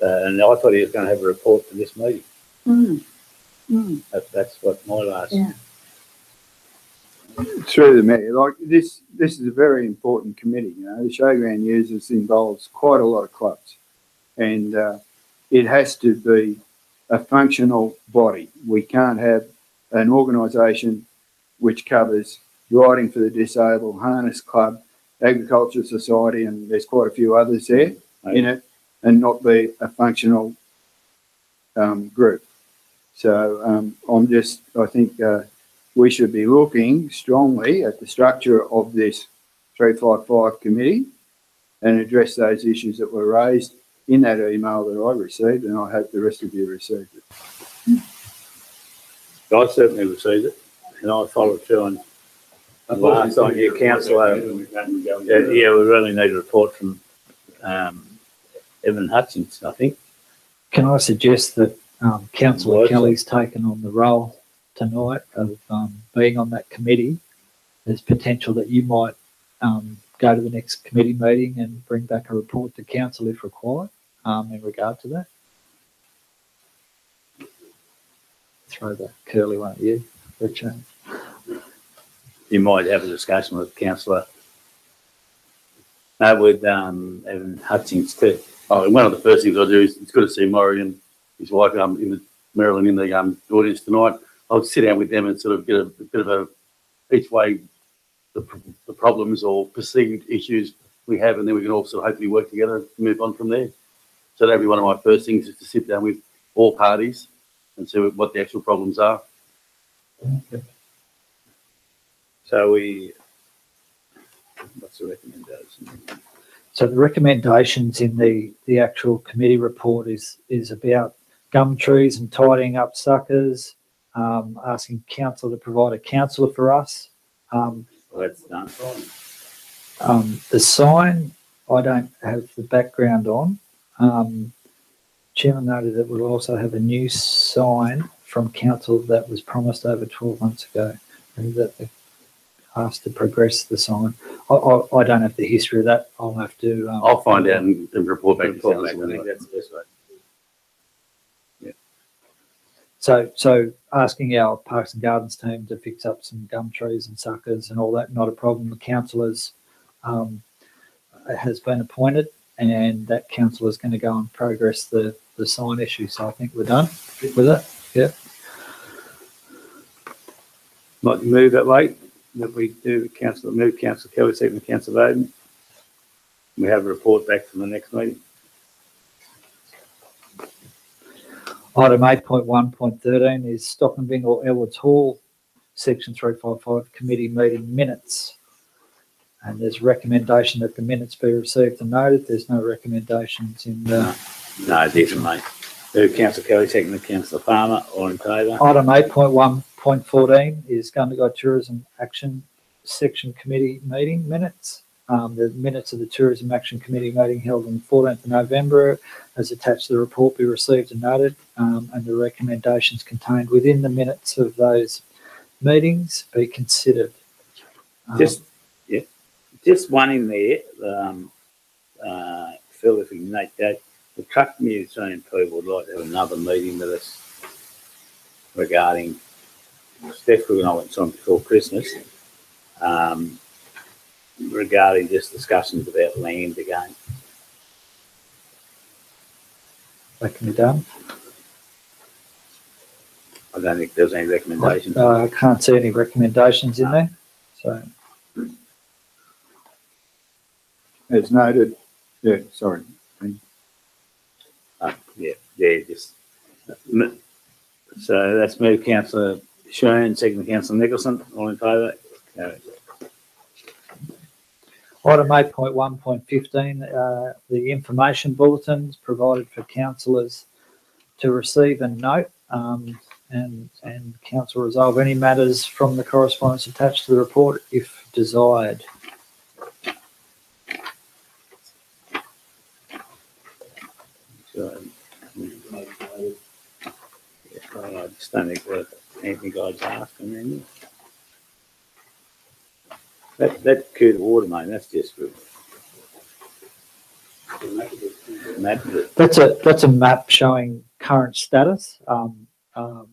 And I thought he was going to have a report for this meeting. That's what my last. Yeah. Through the mayor, like this is a very important committee. You know, the showground users involves quite a lot of clubs, and it has to be a functional body. We can't have an organisation which covers riding for the disabled, Harness Club, Agriculture Society, and there's quite a few others there in it, and not be a functional group. So I think we should be looking strongly at the structure of this 355 committee and address those issues that were raised in that email that I received, and I hope the rest of you received it. I certainly received it, and I followed through. And last time, councillor, we really need a report from Evan Hutchins, I think. Can I suggest that Councillor Kelly's taken on the role tonight of being on that committee? There's potential that you might go to the next committee meeting and bring back a report to council if required in regard to that. Throw the curly one at you for a change. You might have a discussion with Councillor with Evan Hutchings too. One of the first things I do is it's good to see Maury and his wife in Maryland in the audience tonight. I'll sit down with them and sort of get a bit of each way the problems or perceived issues we have, and then we can also hopefully work together and move on from there. So that'll be one of my first things, is to sit down with all parties and see what the actual problems are. Okay. So what's the recommendation? So the recommendations in the actual committee report is about gum trees and tidying up suckers, asking council to provide a counsellor for us. Well, that's done. The sign, I don't have the background on. Chairman noted that we'll also have a new sign from council that was promised over 12 months ago, and that they asked to progress the sign. I don't have the history of that. I'll have to. I'll find out and report back to council. I think that's the best way. Yeah. So asking our Parks and Gardens team to fix up some gum trees and suckers and all that, not a problem. The councillors has been appointed, and that councillor is going to go and progress the sign issue. So I think we're done with it. Yeah. Might move that way. That we do Councillor Kelly, second Councillor Bowden. We have a report back from the next meeting. Item 8.1.13 is Stock and Bingle Elwood's Hall, Section 355 Committee Meeting Minutes. And there's a recommendation that the minutes be received and noted. There's no recommendations in the... No, definitely. Do Councillor Kelly, second Councillor Farmer, all in favour? Item 8.1.14 is Gundagai Tourism Action Section Committee Meeting Minutes. The minutes of the Tourism Action Committee meeting held on the 14th of November, as attached to the report, be received and noted, and the recommendations contained within the minutes of those meetings be considered. Just one in there, Phil, if you can make that, the Truck Museum people would like to have another meeting with us regarding, Steph and I went on before Christmas, regarding just discussions about land again. That can be done. I don't think there's any recommendations. I can't see any recommendations in there. So, As noted, yeah, sorry. Just. So that's moved Councillor Sheen, second Councillor Nicholson. All in favour? Carried. item 8.1.15, the information bulletins provided for councillors to receive and note, and council resolve any matters from the correspondence attached to the report if desired. So, I just don't think that anything I'd ask them then. That Cootamundra, mate, that's just good. That's a map showing current status. I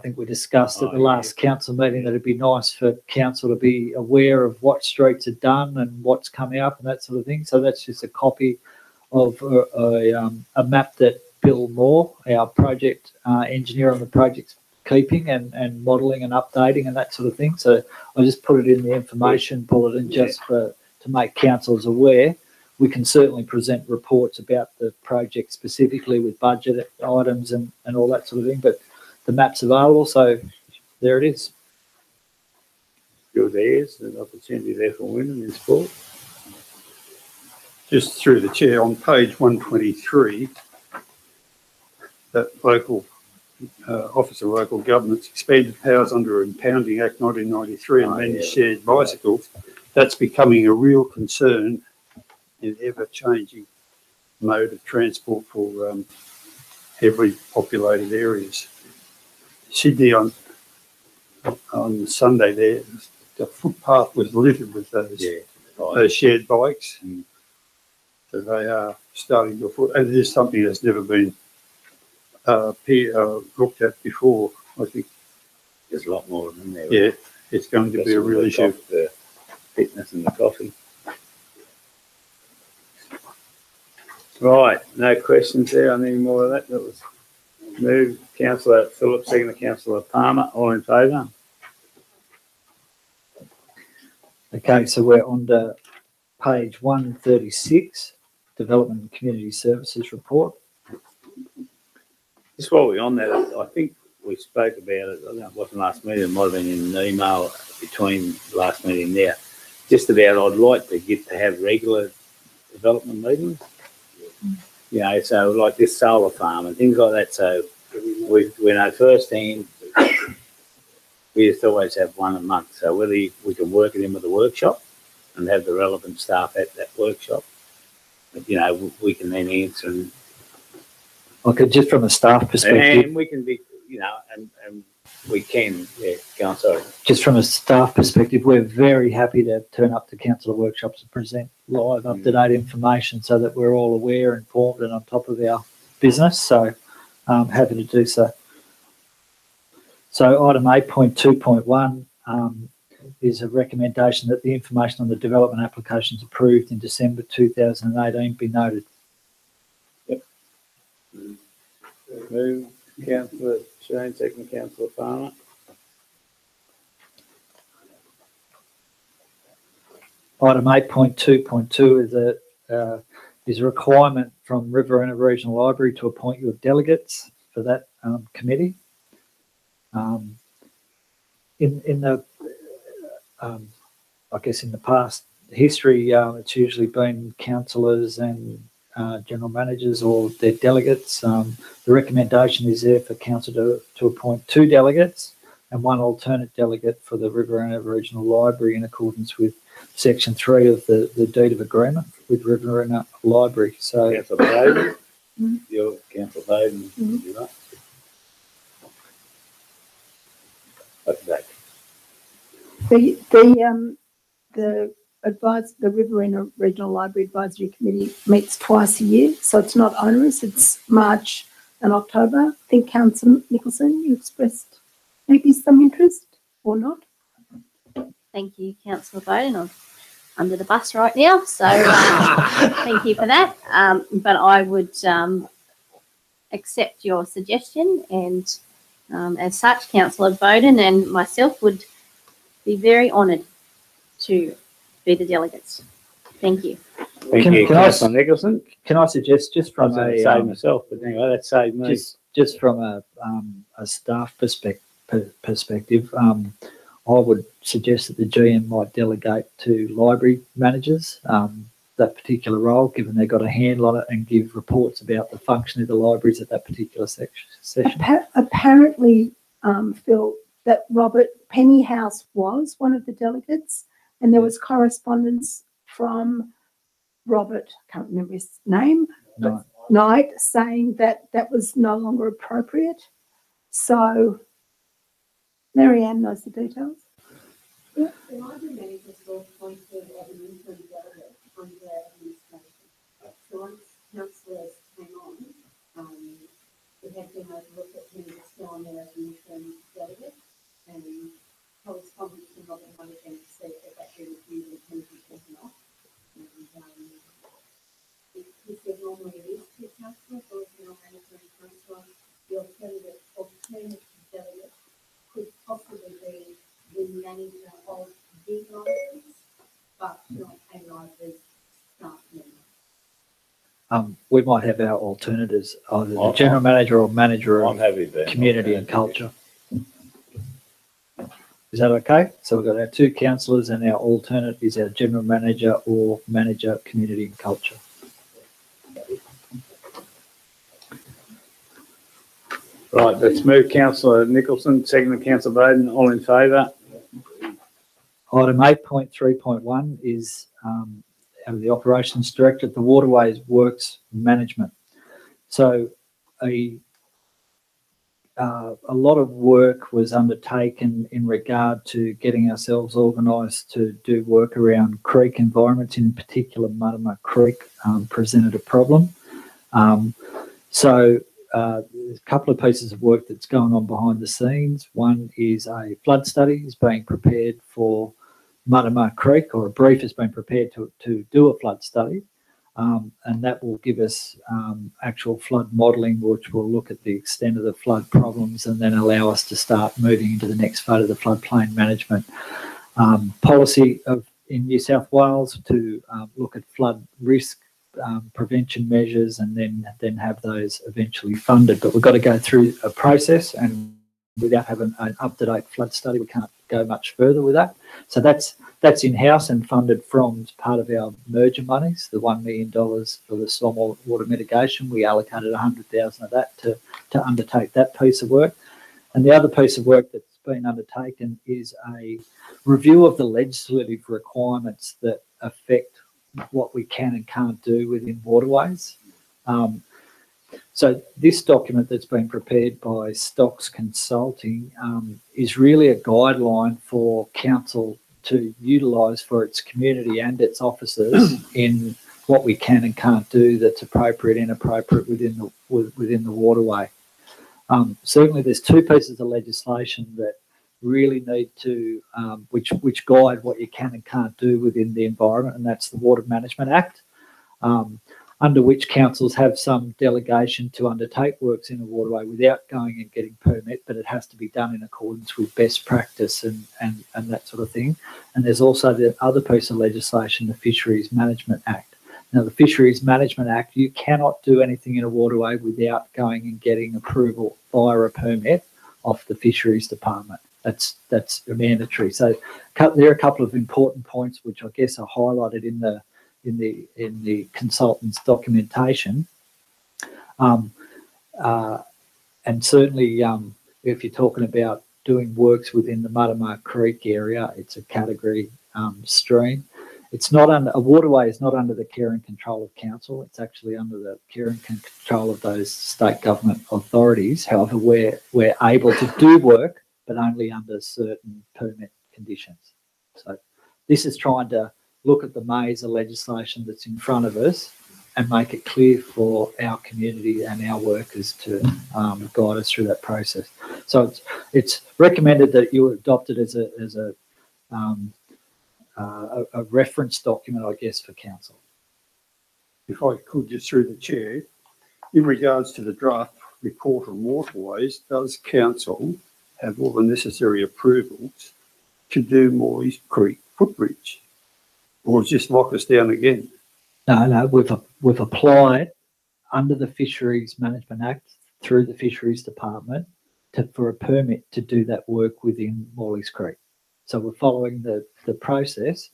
think we discussed at the last council meeting that it'd be nice for council to be aware of what streets are done and what's coming up and that sort of thing. So that's just a copy of a map that Bill Moore, our project engineer on the project's keeping and modelling and updating and that sort of thing. So I just put it in the information bulletin just to make councillors aware. We can certainly present reports about the project specifically with budget items and all that sort of thing, but the map's available, so there it is. Good, there's an opportunity there for women in sport. Just through the chair, on page 123, that local Office of Local Government's expanded powers under Impounding Act 1993 and managed shared bicycles, that's becoming a real concern in ever-changing mode of transport for heavily populated areas. Sydney on Sunday there, the footpath was littered with those shared bikes. So they are starting to foot, and it is something that's never been looked at before. I think there's a lot more of them there. Yeah, it's going to be a real issue. The fitness and the coffee. Right, no questions there on any more of that. That was moved. Councillor Phillips, second Councillor Palmer. All in favour? Okay, so we're on to page 136, Development and Community Services Report. Just while we're on that, I think we spoke about it. I don't know, it wasn't last meeting. It might have been in an email between last meeting and now. Just about I'd like to get to have regular development meetings. You know, so like this solar farm and things like that. So we know firsthand, we just always have one a month. So whether we can work it in with the workshop and have the relevant staff at that workshop, but, you know, we can then answer and okay, just from a staff perspective, and we can be, you know, and we can, go on, sorry. Just from a staff perspective, we're very happy to turn up to council workshops and present live, up-to-date information so that we're all aware, informed and on top of our business. So I'm happy to do so. So item 8.2.1 is a recommendation that the information on the development applications approved in December 2018 be noted. Yep. Move Councillor Shane, second Councillor Palmer. Item 8.2.2 is a requirement from Riverina Regional Library to appoint your delegates for that committee. In the I guess in the past history, it's usually been councillors and general managers or their delegates. The recommendation is there for council to appoint 2 delegates and 1 alternate delegate for the Riverina Regional Library in accordance with Section 3 of the Deed of Agreement with Riverina Library. So, Councillor Bowden, your Councillor Bowden, you know. Okay. The Riverina Regional Library Advisory Committee meets twice a year, so it's not onerous. It's March and October. I think Councillor Nicholson, you expressed maybe some interest or not. Thank you, Councillor Bowden. I'm under the bus right now, so thank you for that. But I would accept your suggestion, and as such, Councillor Bowden and myself would be very honoured to be the delegates. Thank you. Thank you, Councillor Nicholson. Can I suggest, just from I was saved myself, but anyway, that saved me. Just from a staff perspective, I would suggest that the GM might delegate to library managers that particular role, given they've got a handle on it, and give reports about the function of the libraries at that particular session. Apparently, Phil, that Robert Pennyhouse was one of the delegates, and there was correspondence from Robert, I can't remember his name, Knight, saying that that was no longer appropriate. So Marianne knows the details. The library managers were appointed as an interim delegate under administration. So once councillors came on, it had been overlooked that he was still on there as an interim delegate, and correspondence from Robin wanted them to see if that be reviewed and can be taken off. And he said normally it is two councillors, or general manager and councillor. The alternative delegate could possibly be the manager of the libraries, but not a library staff member. We might have our alternatives, either the general manager or manager of community and culture. Is that okay? So we've got our two councillors, and our alternate is our general manager or manager community and culture. Right, let's move. Councillor Nicholson, second Councillor Bowden, all in favour. Item 8.3.1 is out of the Operations Directorate, the Waterways Works Management. So a lot of work was undertaken in regard to getting ourselves organised to do work around creek environments, in particular Muttama Creek presented a problem. There's a couple of pieces of work that's going on behind the scenes. One is a flood study is being prepared for Muttama Creek, or a brief has been prepared to do a flood study. And that will give us actual flood modelling, which will look at the extent of the flood problems and then allow us to start moving into the next phase of the floodplain management policy in New South Wales to look at flood risk prevention measures, and then have those eventually funded. But we've got to go through a process, and without having an up-to-date flood study, we can't go much further with that. So that's in-house and funded from part of our merger monies, the $1 million for the storm water mitigation. We allocated 100,000 of that to undertake that piece of work. And the other piece of work that's been undertaken is a review of the legislative requirements that affect what we can and can't do within waterways. So this document that's been prepared by Stocks Consulting is really a guideline for council to utilise for its community and its officers in what we can and can't do that's appropriate and inappropriate within the waterway. Certainly there's two pieces of legislation that really need to, which guide what you can and can't do within the environment, and that's the Water Management Act, under which councils have some delegation to undertake works in a waterway without going and getting permit, but it has to be done in accordance with best practice and that sort of thing. And there's also the other piece of legislation, the Fisheries Management Act. Now, the Fisheries Management Act, you cannot do anything in a waterway without going and getting approval via a permit off the Fisheries Department. That's mandatory. So there are a couple of important points which I guess are highlighted in the consultant's documentation, and certainly if you're talking about doing works within the Muttama Creek area, it's a category stream. It's not under a waterway is not under the care and control of council. It's actually under the care and control of those state government authorities. However, we're able to do work, but only under certain permit conditions. So this is trying to look at the maze of legislation that's in front of us and make it clear for our community and our workers to guide us through that process. So it's recommended that you adopt it as a reference document, I guess, for council. If I could, just through the chair, in regards to the draft report on waterways, does council have all the necessary approvals to do Morley's Creek footbridge? Or just lock us down again? No, we've applied under the Fisheries Management Act through the Fisheries Department for a permit to do that work within Morley's Creek. So we're following the process,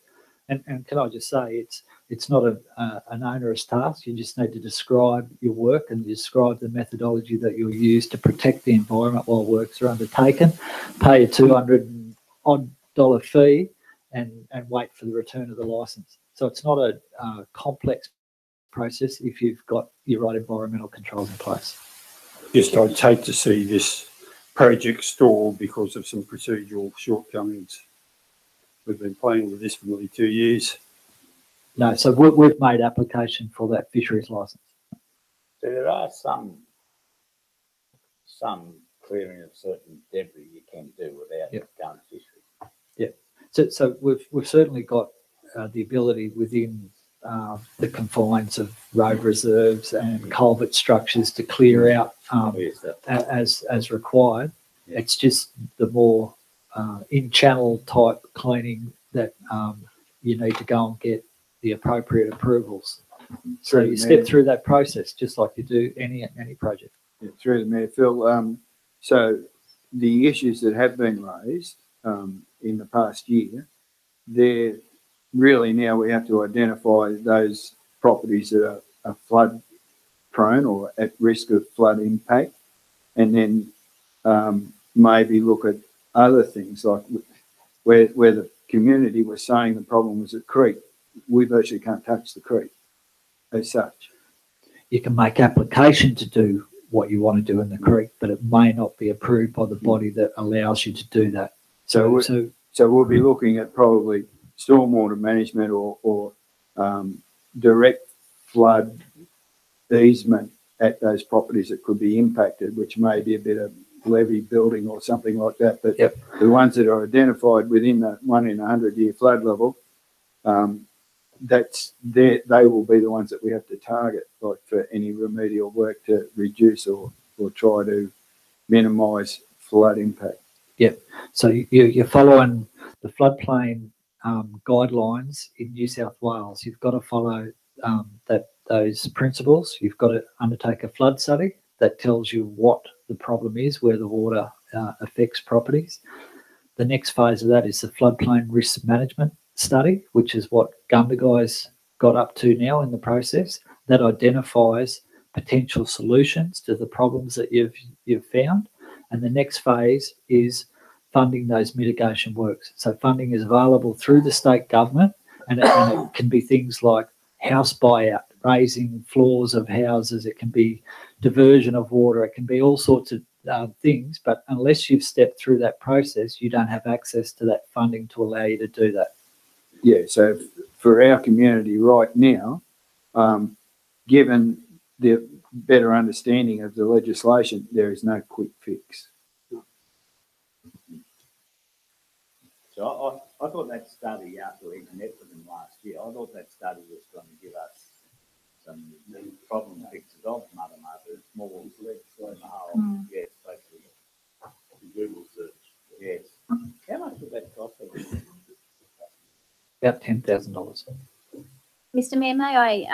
and can I just say it's not an onerous task. You just need to describe your work and describe the methodology that you'll use to protect the environment while works are undertaken. Pay a $200-odd fee and wait for the return of the licence. So it's not a complex process if you've got your right environmental controls in place. Just I'd hate to see this project stall because of some procedural shortcomings. We've been playing with this for nearly 2 years. No, so we've made application for that fisheries licence. So there are some clearing of certain debris you can do without going fishery. Yeah. So we've certainly got the ability within the confines of road reserves and culvert structures to clear out as required. Yeah. It's just the more in-channel type cleaning that you need to go and get the appropriate approvals. So you step through that process just like you do any project. Yeah, through the Mayor, Phil. So the issues that have been raised in the past year, they're really now we have to identify those properties that are flood prone or at risk of flood impact, and then maybe look at other things like where the community was saying the problem was at creek. We virtually can't touch the creek as such. You can make application to do what you want to do in the creek, but it may not be approved by the body that allows you to do that. So we'll be looking at probably stormwater management or direct flood easement at those properties that could be impacted, which may be a bit of levee building or something like that. But the ones that are identified within the 1 in 100-year flood level, they will be the ones that we have to target, like for any remedial work to reduce or try to minimise flood impact. Yep. So you're following the floodplain guidelines in New South Wales. You've got to follow those principles. You've got to undertake a flood study that tells you what the problem is, where the water affects properties. The next phase of that is the floodplain risk management study, which is what Gundagai's got up to now in the process. That identifies potential solutions to the problems that you've found. And the next phase is funding those mitigation works. So funding is available through the state government, and it can be things like house buyout, raising floors of houses. It can be diversion of water. It can be all sorts of things. But unless you've stepped through that process, you don't have access to that funding to allow you to do that. Yeah, so for our community right now, given the better understanding of the legislation, there is no quick fix. So I thought that study, after we met with them last year, I thought that study was going to give us some problem fixes of Mother Mother. It's more on the whole. Yes, basically. Google search. Yes. How much would that cost? About $10,000. Mr. Mayor, may I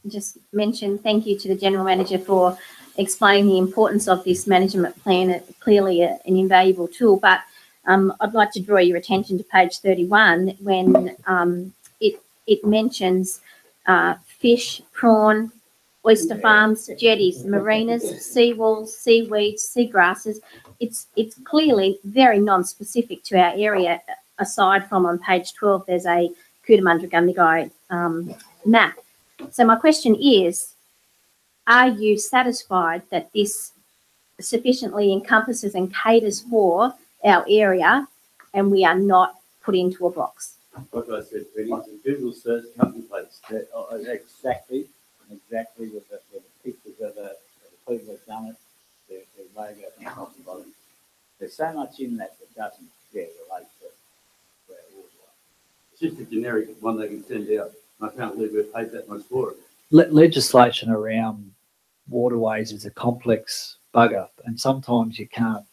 just mention thank you to the General Manager for explaining the importance of this management plan. Clearly an invaluable tool, but I'd like to draw your attention to page 31 when it mentions fish, prawn, oyster farms, jetties, marinas, seawalls, seaweeds, seagrasses. It's clearly very non-specific to our area. Aside from on page 12, there's a Cootamundra-Gundagai map. So my question is, are you satisfied that this sufficiently encompasses and caters for our area and we are not put into a box. Like I said, Penny, it's a Google search company place. Exactly with the pictures of the people who've done it, their logo and top and bottom. There's so much in that doesn't relate to where it was. It's just a generic one they can send out. I can't believe we've paid that much for it. Legislation around waterways is a complex bugger, and sometimes you can't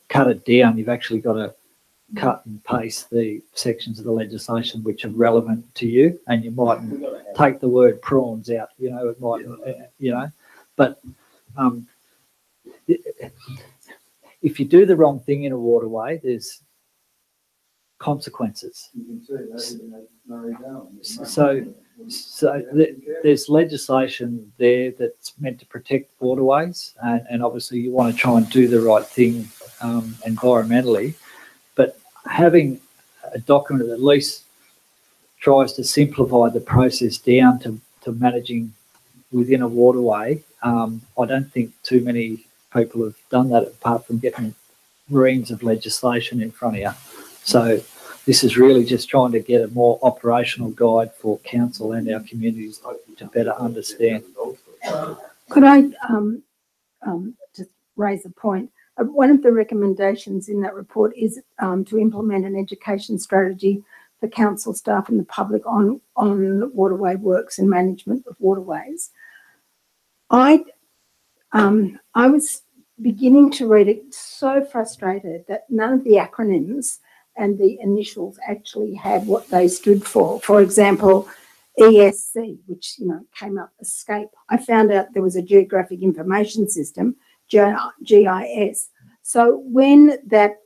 cut it down. You've actually got to cut and paste the sections of the legislation which are relevant to you, and you might take the word prawns out. It might, but if you do the wrong thing in a waterway, there's consequences. So there's legislation there that's meant to protect waterways, and obviously you want to try and do the right thing environmentally, but having a document that at least tries to simplify the process down to managing within a waterway, I don't think too many people have done that apart from getting reams of legislation in front of you. So this is really just trying to get a more operational guide for council and our communities to better understand. Could I just raise a point? One of the recommendations in that report is to implement an education strategy for council staff and the public on waterway works and management of waterways. I was beginning to read it so frustrated that none of the acronyms and the initials actually had what they stood for. For example, ESC, which came up, escape. I found out there was a geographic information system, GIS. So when that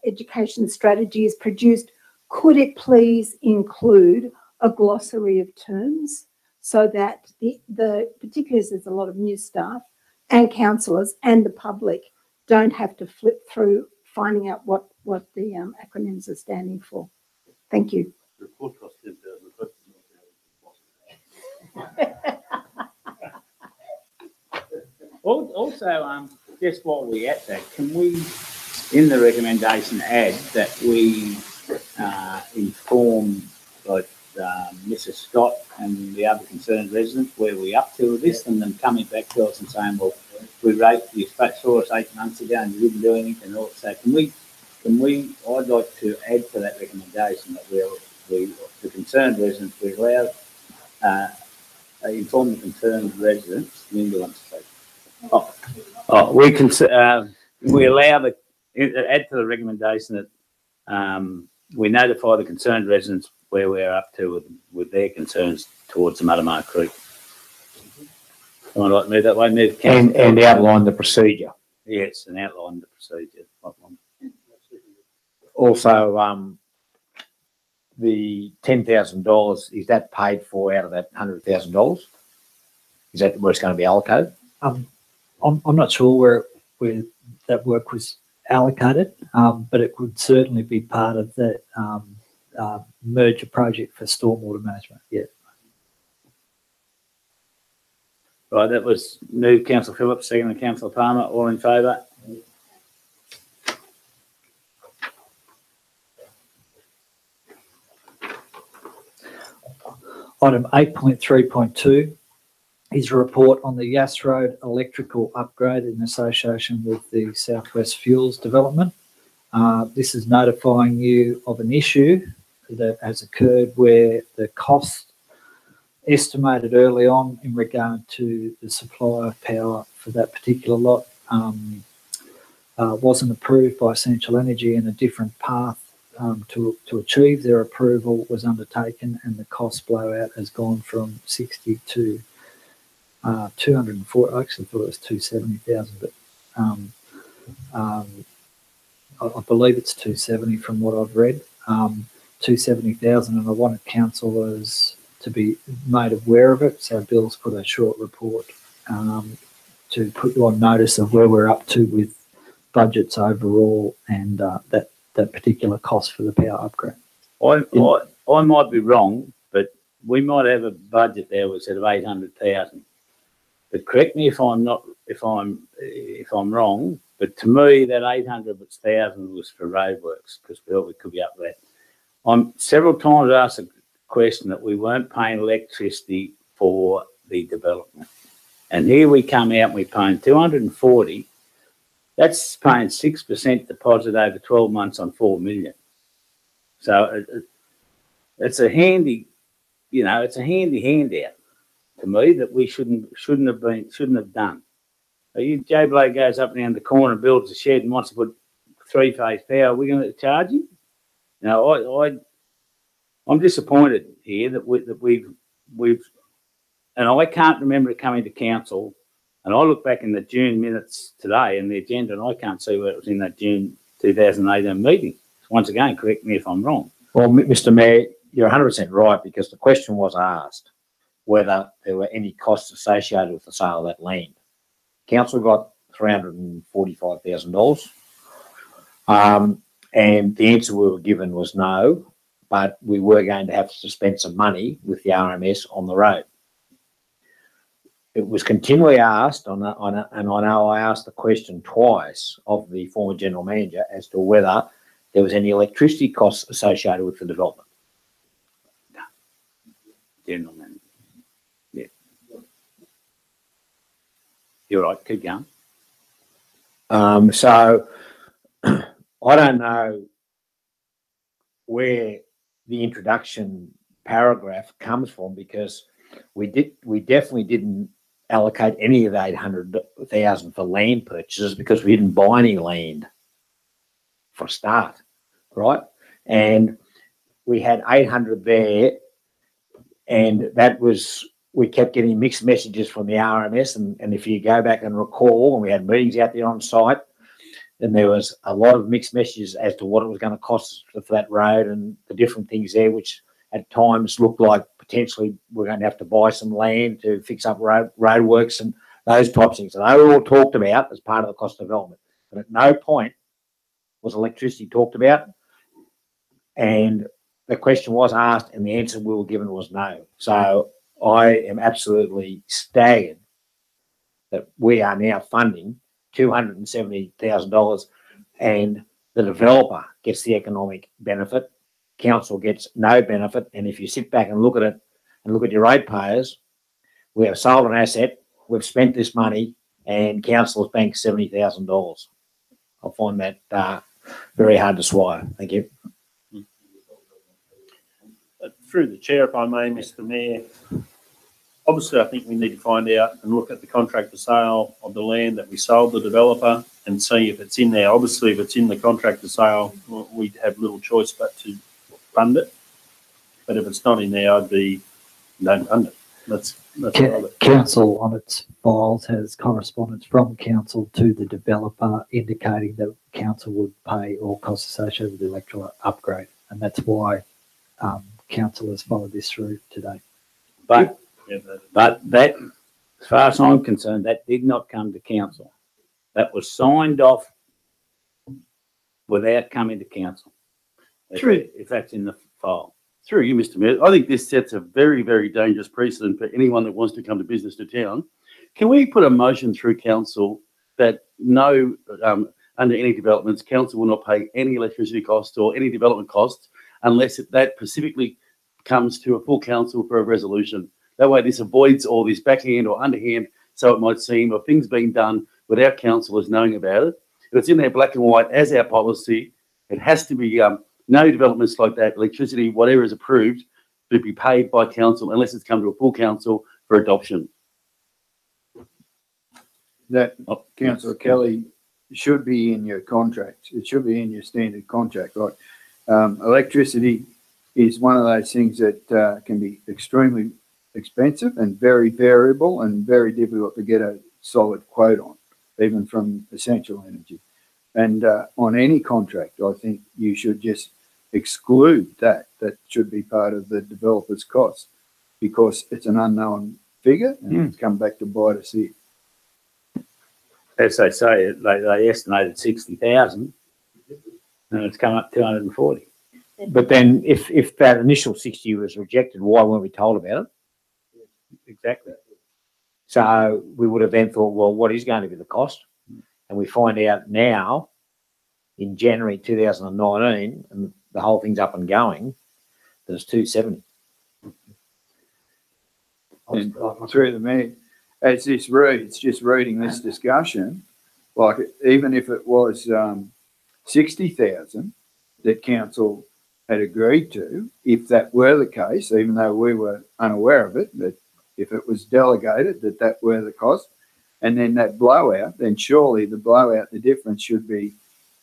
education strategy is produced, could it please include a glossary of terms so that the particularly as there's a lot of new staff and councillors and the public don't have to flip through finding out what the acronyms are standing for. Thank you. The report cost 10,000. Also, just while we're at that, can we, in the recommendation, add that we inform Mrs. Scott and the other concerned residents where we're up to with this, and then coming back to us and saying, well, we wrote, you saw us 8 months ago and you didn't do anything, and all. So can we, I'd like to add to that recommendation that the concerned residents, we allow, inform the concerned residents, Linda wants to say. We allow add to the recommendation that we notify the concerned residents where we're up to with their concerns towards the Muttamarra Creek. Someone like to move that way, and outline the procedure. Yes, and outline the procedure. Also, the $10,000, is that paid for out of that $100,000? Is that where it's going to be allocated? I'm not sure where that work was allocated, but it would certainly be part of the merger project for stormwater management. Yeah. Right, that was moved Councillor Phillips, second Councillor Palmer. All in favour? Item 8.3.2 is a report on the Yass Road electrical upgrade in association with the Southwest Fuels development. This is notifying you of an issue that has occurred where the cost estimated early on in regard to the supply of power for that particular lot wasn't approved by Essential Energy, and a different path to achieve their approval was undertaken, and the cost blowout has gone from 60 to 204. I actually thought it was 270,000, but I believe it's 270 from what I've read. 270,000, and I wanted councillors to be made aware of it. So Bill's put a short report to put you on notice of where we're up to with budgets overall and that particular cost for the power upgrade. I might be wrong, but we might have a budget there we said of 800,000. But correct me if I'm wrong, But to me, that 800 was 1,000 was for roadworks because we thought we could be up there. I'm several times asked a question that we weren't paying electricity for the development. And here we come out and we're paying 240. That's paying 6% deposit over 12 months on 4 million. So it's a handy, it's a handy handout to me that we shouldn't have done. Joe Blow goes up and down the corner and builds a shed and wants to put 3-phase power. Are we going to charge him? No, I'm disappointed here that we've, and I can't remember it coming to council. And I look back in the June minutes today and the agenda, and I can't see where it was in that June 2018 meeting. Once again, correct me if I'm wrong. Well, Mr. Mayor, you're 100% right, because the question was asked whether there were any costs associated with the sale of that land. Council got $345,000, and the answer we were given was no, but we were going to have to spend some money with the RMS on the road. It was continually asked, and I know I asked the question twice of the former general manager as to whether there was any electricity costs associated with the development. No. General manager. Yeah. You're right, keep going. So I don't know where the introduction paragraph comes from, because we definitely didn't allocate any of the 800,000 for land purchases, because we didn't buy any land for a start, right? And we had 800 there, and that was, we kept getting mixed messages from the RMS, and if you go back and recall, when we had meetings out there on site, then there was a lot of mixed messages as to what it was going to cost for that road and the different things there, which at times looked like potentially we're going to have to buy some land to fix up roadworks and those types of things. And they were all talked about as part of the cost of development. But at no point was electricity talked about. And the question was asked and the answer we were given was no. So I am absolutely staggered that we are now funding $270,000 and the developer gets the economic benefit. Council gets no benefit. And if you sit back and look at it and look at your ratepayers, we have sold an asset, we've spent this money, and council has banked $70,000. I find that very hard to swallow. Thank you. Through the chair, if I may, Mr. Mayor, obviously I think we need to find out and look at the contract for sale of the land that we sold the developer and see if it's in there. Obviously, if it's in the contract for sale, we'd have little choice but to fund it. But if it's not in there, I'd be don't fund it. That's council on its files has correspondence from council to the developer indicating that council would pay all costs associated with the electoral upgrade, and that's why council has followed this through today. But that, as far as I'm concerned, that did not come to council. That was signed off without coming to council. True. If that's in the file. Through you, Mr. Mayor, I think this sets a very, very dangerous precedent for anyone that wants to come to business to town. Can we put a motion through council that no, under any developments, council will not pay any electricity costs or any development costs unless that specifically comes to a full council for a resolution? That way this avoids all this backhand or underhand, so it might seem, of things being done without councillors knowing about it. If it's in there black and white as our policy, it has to be no developments like that, electricity, whatever is approved, to be paid by council unless it's come to a full council for adoption. That, Councillor Kelly, should be in your contract. It should be in your standard contract, right? Electricity is one of those things that can be extremely expensive and very variable and very difficult to get a solid quote on, even from Essential Energy. And on any contract, I think you should just exclude that. That should be part of the developer's cost, because it's an unknown figure and it's come back to bite us here. As they say, they estimated 60,000 and it's come up 240. But then if that initial 60 was rejected, why weren't we told about it? Exactly. So we would have then thought, well, what is going to be the cost? and we find out now in January 2019, and the whole thing's up and going, that it's 270. And through the mayor, as this reads, just reading this discussion, like even if it was 60,000 that council had agreed to, if that were the case, even though we were unaware of it, but if it was delegated that were the cost, and then that blowout, then surely the blowout, the difference should be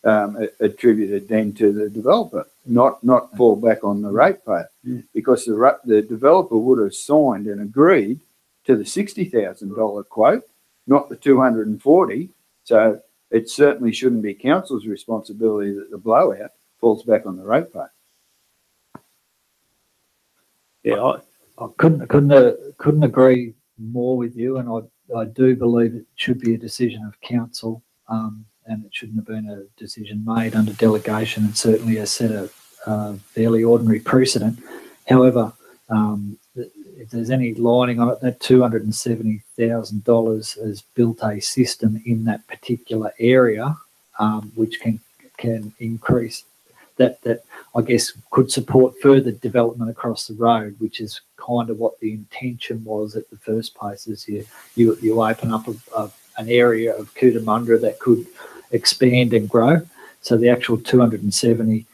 attributed then to the developer, not fall back on the ratepayer, because the developer would have signed and agreed to the $60,000 quote, not the 240. So it certainly shouldn't be council's responsibility that the blowout falls back on the ratepayer. Yeah, I couldn't agree more with you, and I do believe it should be a decision of council, and it shouldn't have been a decision made under delegation, and certainly has set a fairly ordinary precedent. However, if there's any lining on it, that $270,000 has built a system in that particular area, which can increase that I guess could support further development across the road, which is kind of what the intention was at the first place. Is you open up an area of Cootamundra that could expand and grow. So the actual 270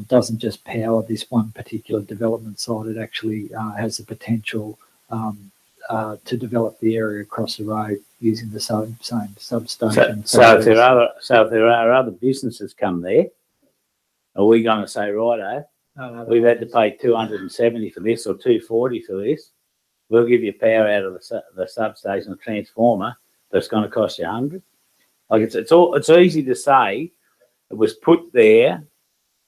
doesn't just power this one particular development site. It actually has the potential to develop the area across the road using the same substation. So if there are other businesses come there, are we going to say, righto, we've had to pay 270 for this or 240 for this? We'll give you power out of the substation, the transformer, that's going to cost you 100. Like it's easy to say it was put there,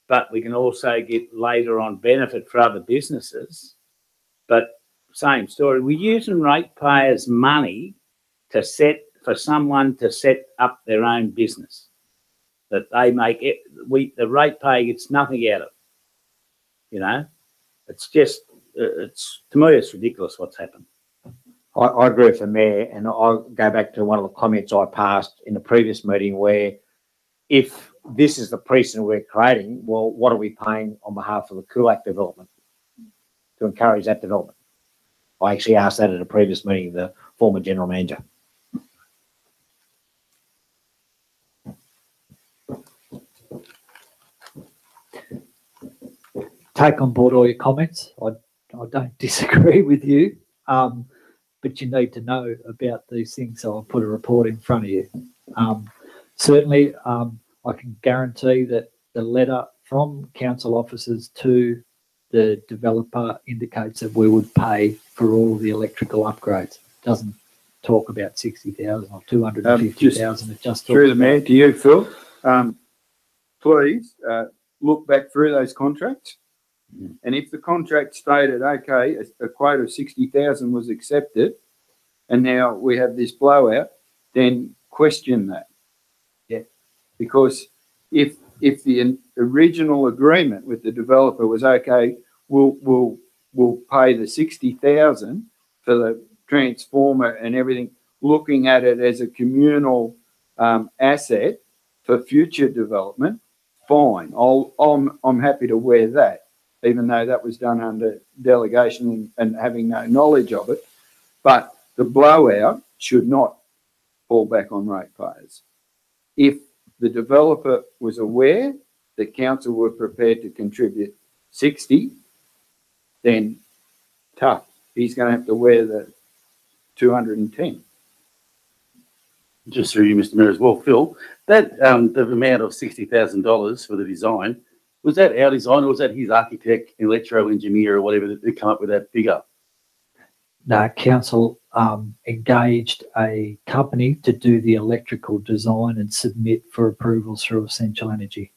but we can also get later on benefit for other businesses. But same story, we're using ratepayers' money for someone to set up their own business that they make it. The ratepayer gets nothing out of it. You know, it's just to me it's ridiculous what's happened. I agree with the mayor, and I'll go back to one of the comments I passed in the previous meeting where if this is the precedent we're creating, well, what are we paying on behalf of the Kulak development to encourage that development? I actually asked that at a previous meeting, the former general manager. Take on board all your comments. I don't disagree with you. But you need to know about these things, so I'll put a report in front of you. Certainly, I can guarantee that the letter from council officers to the developer indicates that we would pay for all of the electrical upgrades. It doesn't talk about 60,000 or 250,000. It just through the mayor to you, Phil. Please look back through those contracts. And if the contract stated, okay, a quote of 60,000 was accepted, and now we have this blowout, then question that. Yeah. Because if the original agreement with the developer was okay, we'll pay the 60,000 for the transformer and everything, looking at it as a communal asset for future development, fine. I'm happy to wear that, even though that was done under delegation and having no knowledge of it. But the blowout should not fall back on ratepayers. If the developer was aware that council were prepared to contribute 60, then tough. He's going to have to wear the 210. Just through you, Mr. Mayor, as well, Phil, that the amount of $60,000 for the design, was that our design or was that his architect, electro engineer or whatever that come up with that figure? No, council engaged a company to do the electrical design and submit for approvals through Essential Energy.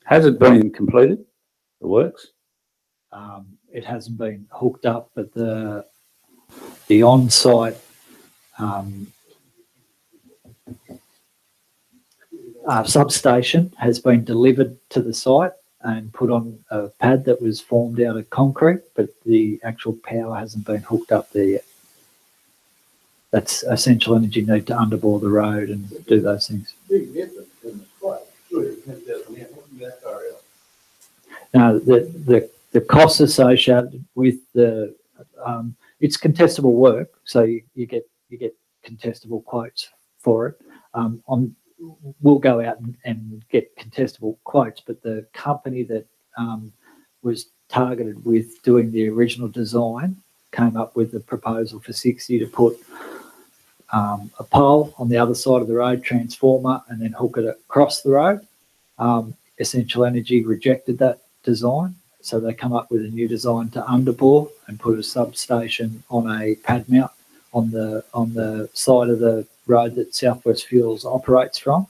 Has it been completed, the works? It hasn't been hooked up, but the on-site substation has been delivered to the site and put on a pad that was formed out of concrete, but the actual power hasn't been hooked up there yet. that's Essential Energy need to underbore the road and do those things. Now, the costs associated with the it's contestable work, so you get contestable quotes for it. We'll go out and get contestable quotes, but the company that was targeted with doing the original design came up with a proposal for 60 to put a pole on the other side of the road, transformer, and then hook it across the road. Essential Energy rejected that design, so they come up with a new design to underbore and put a substation on a pad mount on the side of the road that South West Fuels operates from.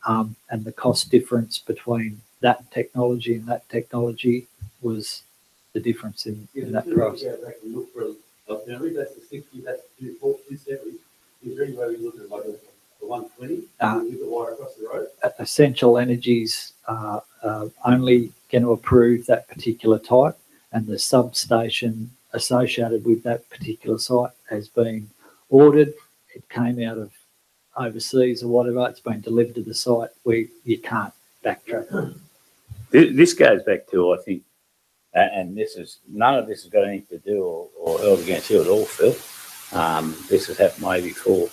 And the cost difference between that technology and that technology was the difference in that price. That's the 60, that's the 240, is there any way we look at like the 120 with the wire across the road? Essential Energy's only going to approve that particular type, and the substation associated with that particular site has been ordered. It came out of overseas or whatever. It's been delivered to the site where you can't backtrack. This goes back to, I think, and this is none of this has got anything to do or held against you at all, Phil. This has happened way before.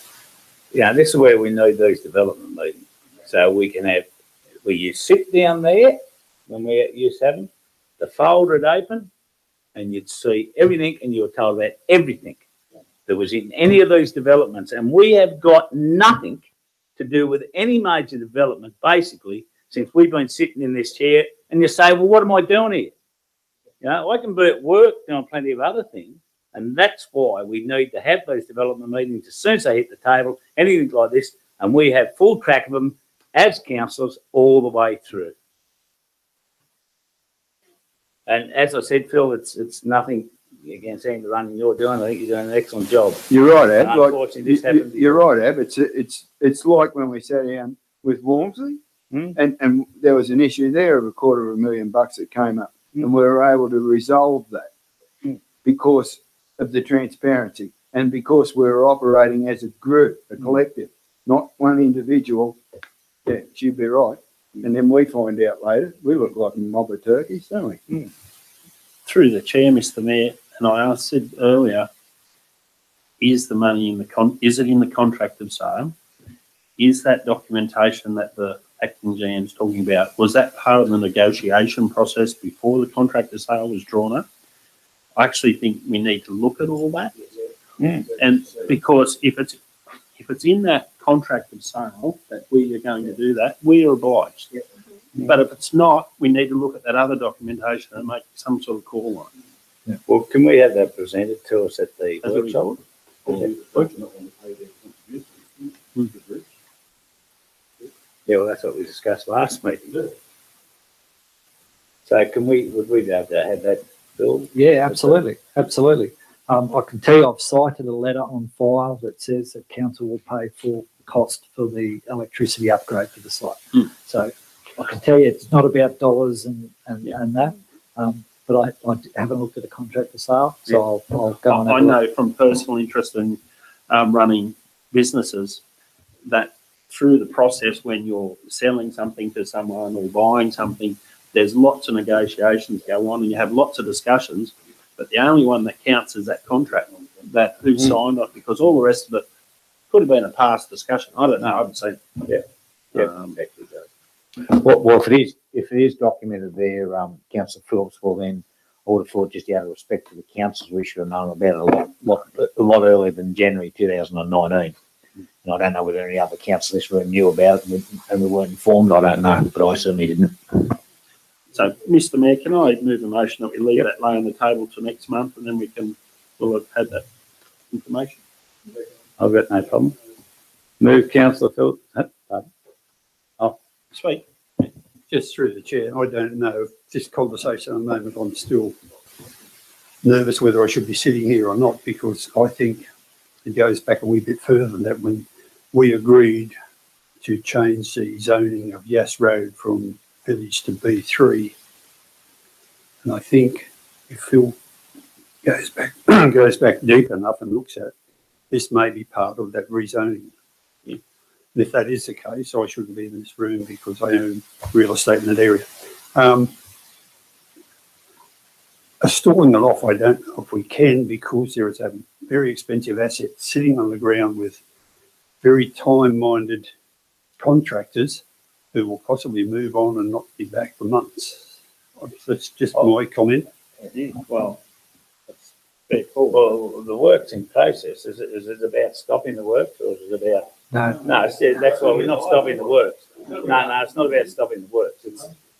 This is where we need these development meetings, so we can have where you sit down there when we used to have them, the folder would open, and you'd see everything, and you were told about everything that was in any of these developments, and we have got nothing to do with any major development basically since we've been sitting in this chair. And you say, well, what am I doing here? I can be at work doing plenty of other things, and that's why we need to have those development meetings as soon as they hit the table, anything like this, and we have full track of them as councillors all the way through. And as I said, Phil, it's nothing against anything the running you're doing. I think you're doing an excellent job. You're right, Ab. Unfortunately, this happened. You're right, Ab. It's like when we sat down with Walmsley, and there was an issue there of $250,000 that came up, and we were able to resolve that because of the transparency and because we were operating as a group, a collective, not one individual. Yeah, she'd be right. And then we find out later we look like a mob of turkeys, don't we? Through the chair, Mr. Mayor, and I said earlier, is the money in the is it in the contract of sale? Is that documentation that the acting GM is talking about, was that part of the negotiation process before the contract of sale was drawn up? I actually think we need to look at all that, and because if it's in that contract of sale that we are going to do that, we are obliged. But if it's not, we need to look at that other documentation and make some sort of call on it. Well, can we have that presented to us at the workshop? Yeah, well, that's what we discussed last meeting. So would we be able to have that, Bill? Yeah, absolutely. Absolutely. I can tell you I've cited a letter on file that says that council will pay full cost for the electricity upgrade for the site. So I can tell you it's not about dollars and that, but I haven't looked at the contract for sale, so I'll go on. I know from personal interest in running businesses that through the process when you're selling something to someone or buying something, there's lots of negotiations go on and you have lots of discussions, but the only one that counts is that contract, that who signed it, because all the rest of it could have been a past discussion. I don't know. I haven't seen it. Exactly. Well, if it is documented there, Councillor Phillips will then order for it just out of respect to the councils. We should have known about it a lot earlier than January 2019. And I don't know whether any other council in this room knew about it and we weren't informed. I don't know, but I certainly didn't. So, Mr. Mayor, can I move a motion that we leave that lay on the table to next month, and then we'll have had that information? I've got no problem. Move, Councillor Phil. Sweet. Just through the chair, I don't know if this conversation at the moment, I'm still nervous whether I should be sitting here or not, because I think it goes back a wee bit further than that when we agreed to change the zoning of Yass Road from village to B3. And I think if Phil goes back deep enough and looks at this may be part of that rezoning. And if that is the case, I shouldn't be in this room because I own real estate in that area. Stalling it off, I don't know if we can, because there is a very expensive asset sitting on the ground with very time-minded contractors who will possibly move on and not be back for months. That's just my comment. Well, that's very cool. Well, the work's in process. Is it about stopping the works, or is it about? No, that's why we're not stopping the works. No, it's not about stopping the works.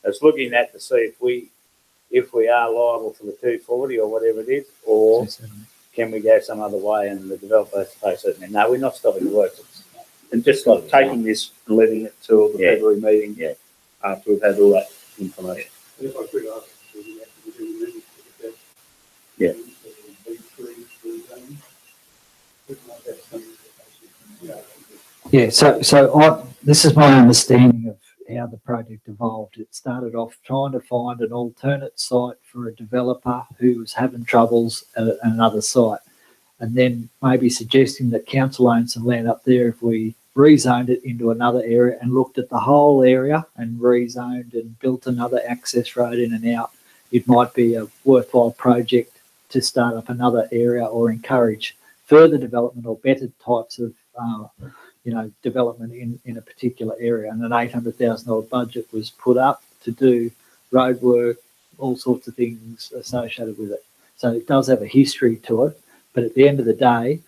It's looking at to see if we are liable for the 240 or whatever it is, or can we go some other way and the developer has to pay something. No, we're not stopping the works. And just like taking this and leaving it till the February meeting after we've had all that information. If I could ask, Yeah. Yeah, so this is my understanding of how the project evolved. It started off trying to find an alternate site for a developer who was having troubles at another site, and then maybe suggesting that council owns some land up there if we rezoned it into another area and looked at the whole area and rezoned and built another access road in and out. It might be a worthwhile project to start up another area or encourage further development or better types of development in a particular area. And an $800,000 budget was put up to do road work, all sorts of things associated with it. So it does have a history to it, but at the end of the day,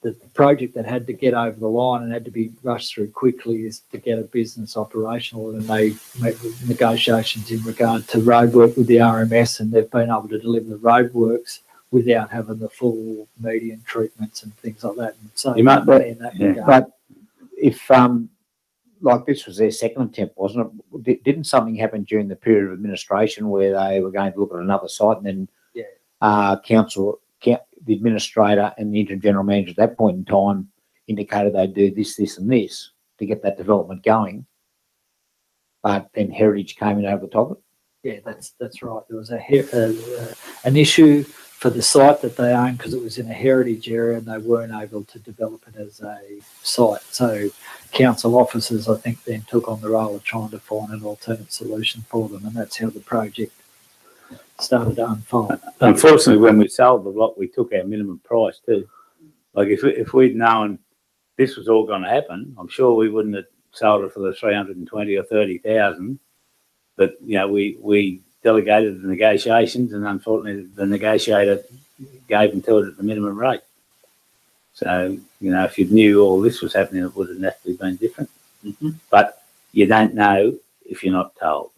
the project that had to get over the line and had to be rushed through quickly is to get a business operational, and they made negotiations in regard to roadwork with the RMS, and they've been able to deliver the roadworks without having the full median treatments and things like that. And so you might, but if like this was their second attempt, wasn't it? Didn't something happen during the period of administration where they were going to look at another site, and then the administrator and the interim general manager at that point in time indicated they'd do this, this and this to get that development going, but then Heritage came in over the top of it? Yeah, that's right. There was an issue for the site that they owned because it was in a heritage area and they weren't able to develop it as a site. So council officers, I think, then took on the role of trying to find an alternate solution for them, and that's how the project started to unfold. Unfortunately, when we sold the block, we took our minimum price too. Like if we'd known this was all going to happen, I'm sure we wouldn't have sold it for the 320 or 30,000. But we delegated the negotiations, and unfortunately, the negotiator gave them to it at the minimum rate. So if you knew all this was happening, it would have naturally been different. Mm-hmm. But you don't know if you're not told.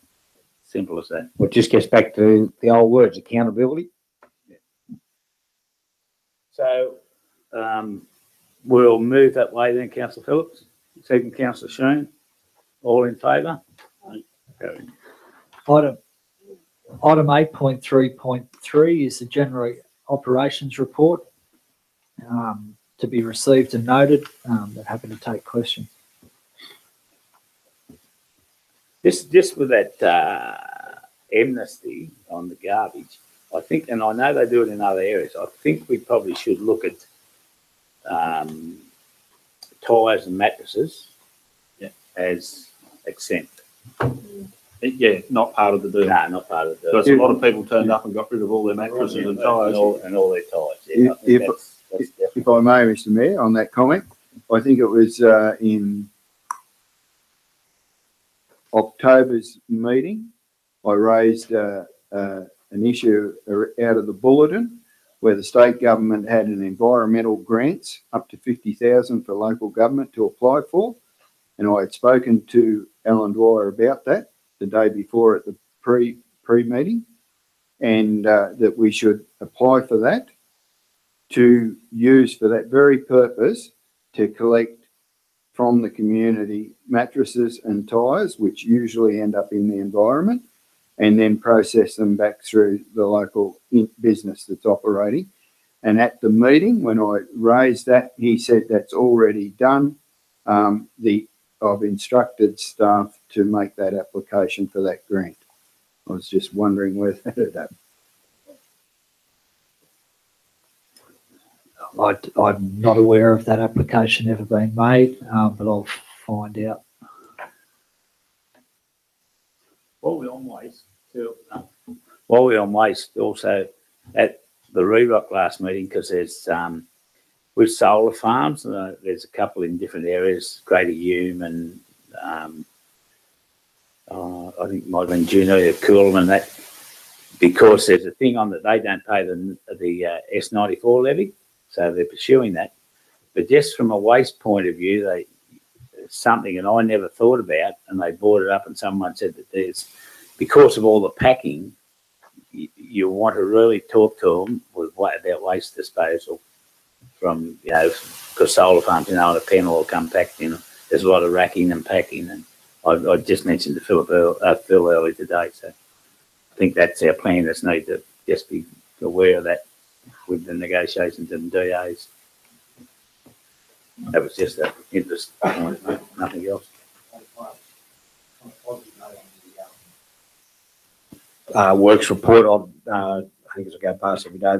Simple as that. Well, it just gets back to the old words, accountability. Yeah. So we'll move that way then, Councillor Phillips. Second, Councillor Sheen. All in favour? Okay. Item 8.3.3 is the January operations report to be received and noted. They're happy to take questions. Just with that amnesty on the garbage, I think, and I know they do it in other areas, I think we probably should look at tyres and mattresses as exempt. Yeah, not part of the deal. No, not part of the deal. Because a lot of people turned up and got rid of all their mattresses and tyres. And all their tyres. Yeah, if I may, Mr. Mayor, on that comment, I think it was in October's meeting, I raised an issue out of the bulletin where the state government had an environmental grants up to $50,000 for local government to apply for, and I had spoken to Alan Dwyer about that the day before at the pre-meeting, and that we should apply for that to use for that very purpose to collect from the community mattresses and tyres, which usually end up in the environment, and then process them back through the local business that's operating. And at the meeting, when I raised that, he said that's already done. I've instructed staff to make that application for that grant. I was just wondering whether that happened. I'm not aware of that application ever being made, but I'll find out. While we're on waste, also at the Rerock last meeting, because there's with solar farms, there's a couple in different areas, Greater Hume and I think it might have been Juno or Coolamundra, that because there's a thing on that they don't pay the S94 levy, so they're pursuing that. But just from a waste point of view, something that I never thought about, and they brought it up, and someone said that there's, because of all the packing, you want to really talk to them about waste disposal from, because solar farms, on a panel will come packed in. There's a lot of racking and packing, and I just mentioned to Phil earlier today, so I think that's our plan. That's need to just be aware of that with the negotiations and DAs. That was just an interest point, nothing else. Works report, I think as I go past every day,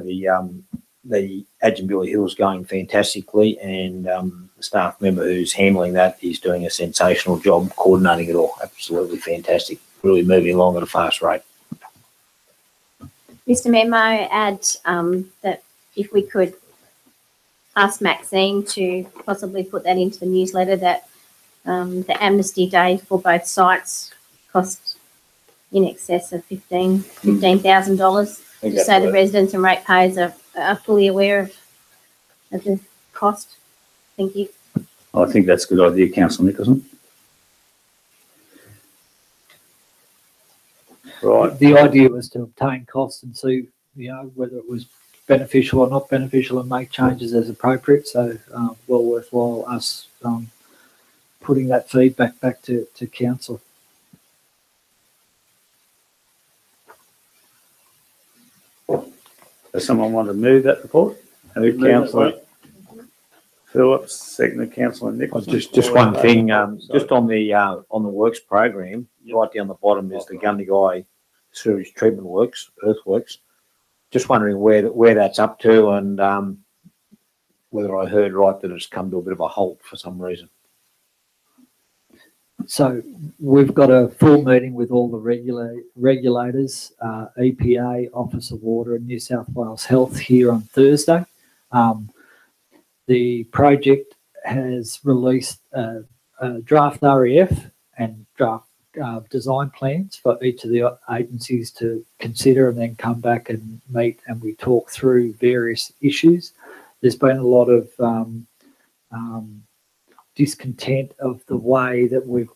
the Adjunbilly Hill is going fantastically, and the staff member who's handling that is doing a sensational job coordinating it all. Absolutely fantastic. Really moving along at a fast rate. Mr. Mayor, may I add that if we could ask Maxine to possibly put that into the newsletter, that the amnesty day for both sites cost in excess of $15,000, just so the residents and ratepayers are fully aware of the cost. Thank you. I think that's a good idea, Councillor Nicholson. Right. The idea was to obtain costs and see, whether it was beneficial or not beneficial, and make changes as appropriate. So, well worthwhile us putting that feedback back to council. Does someone want to move that report? Councillor Phillips, second Councillor Nicholson. Just one thing, just on the works program, right down the bottom is the Gundagai sewage treatment works, earthworks. Just wondering where that's up to, and whether I heard right that it's come to a bit of a halt for some reason. So we've got a full meeting with all the regulators, EPA, Office of Water, and New South Wales Health here on Thursday. The project has released a draft REF and draft design plans for each of the agencies to consider, and then come back and meet, and we talk through various issues. There's been a lot of discontent of the way that we've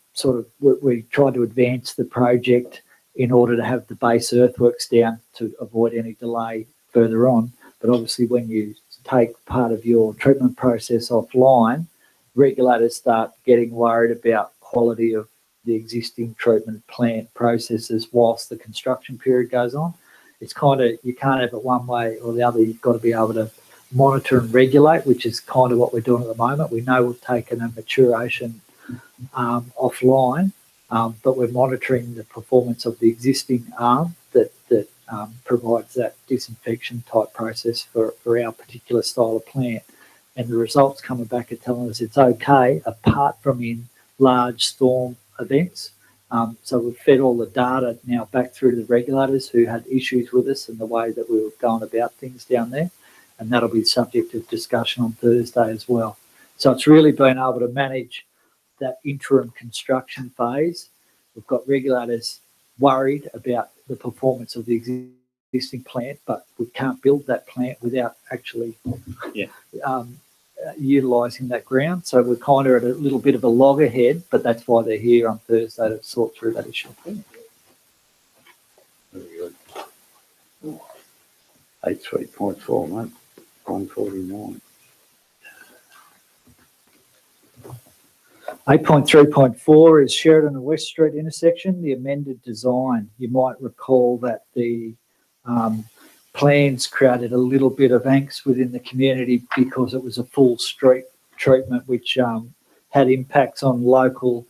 we tried to advance the project in order to have the base earthworks down to avoid any delay further on. But obviously when you take part of your treatment process offline, regulators start getting worried about quality of the existing treatment plant processes whilst the construction period goes on. It's you can't have it one way or the other. You've got to be able to monitor and regulate, which is kind of what we're doing at the moment. We know we've taken a maturation offline, but we're monitoring the performance of the existing arm that provides that disinfection type process for our particular style of plant. And the results coming back are telling us it's okay, apart from in large storm events. So we've fed all the data now back through to the regulators who had issues with us and the way that we were going about things down there. And that'll be subject of discussion on Thursday as well. So it's really been able to manage that interim construction phase. We've got regulators worried about the performance of the existing plant, but we can't build that plant without actually utilising that ground. So we're kind of at a little bit of a loggerhead, but that's why they're here on Thursday to sort through that issue. Very good. 83.4, mate. 149. 8.3.4 is Sheridan and West Street intersection, the amended design. You might recall that the plans created a little bit of angst within the community because it was a full street treatment which had impacts on local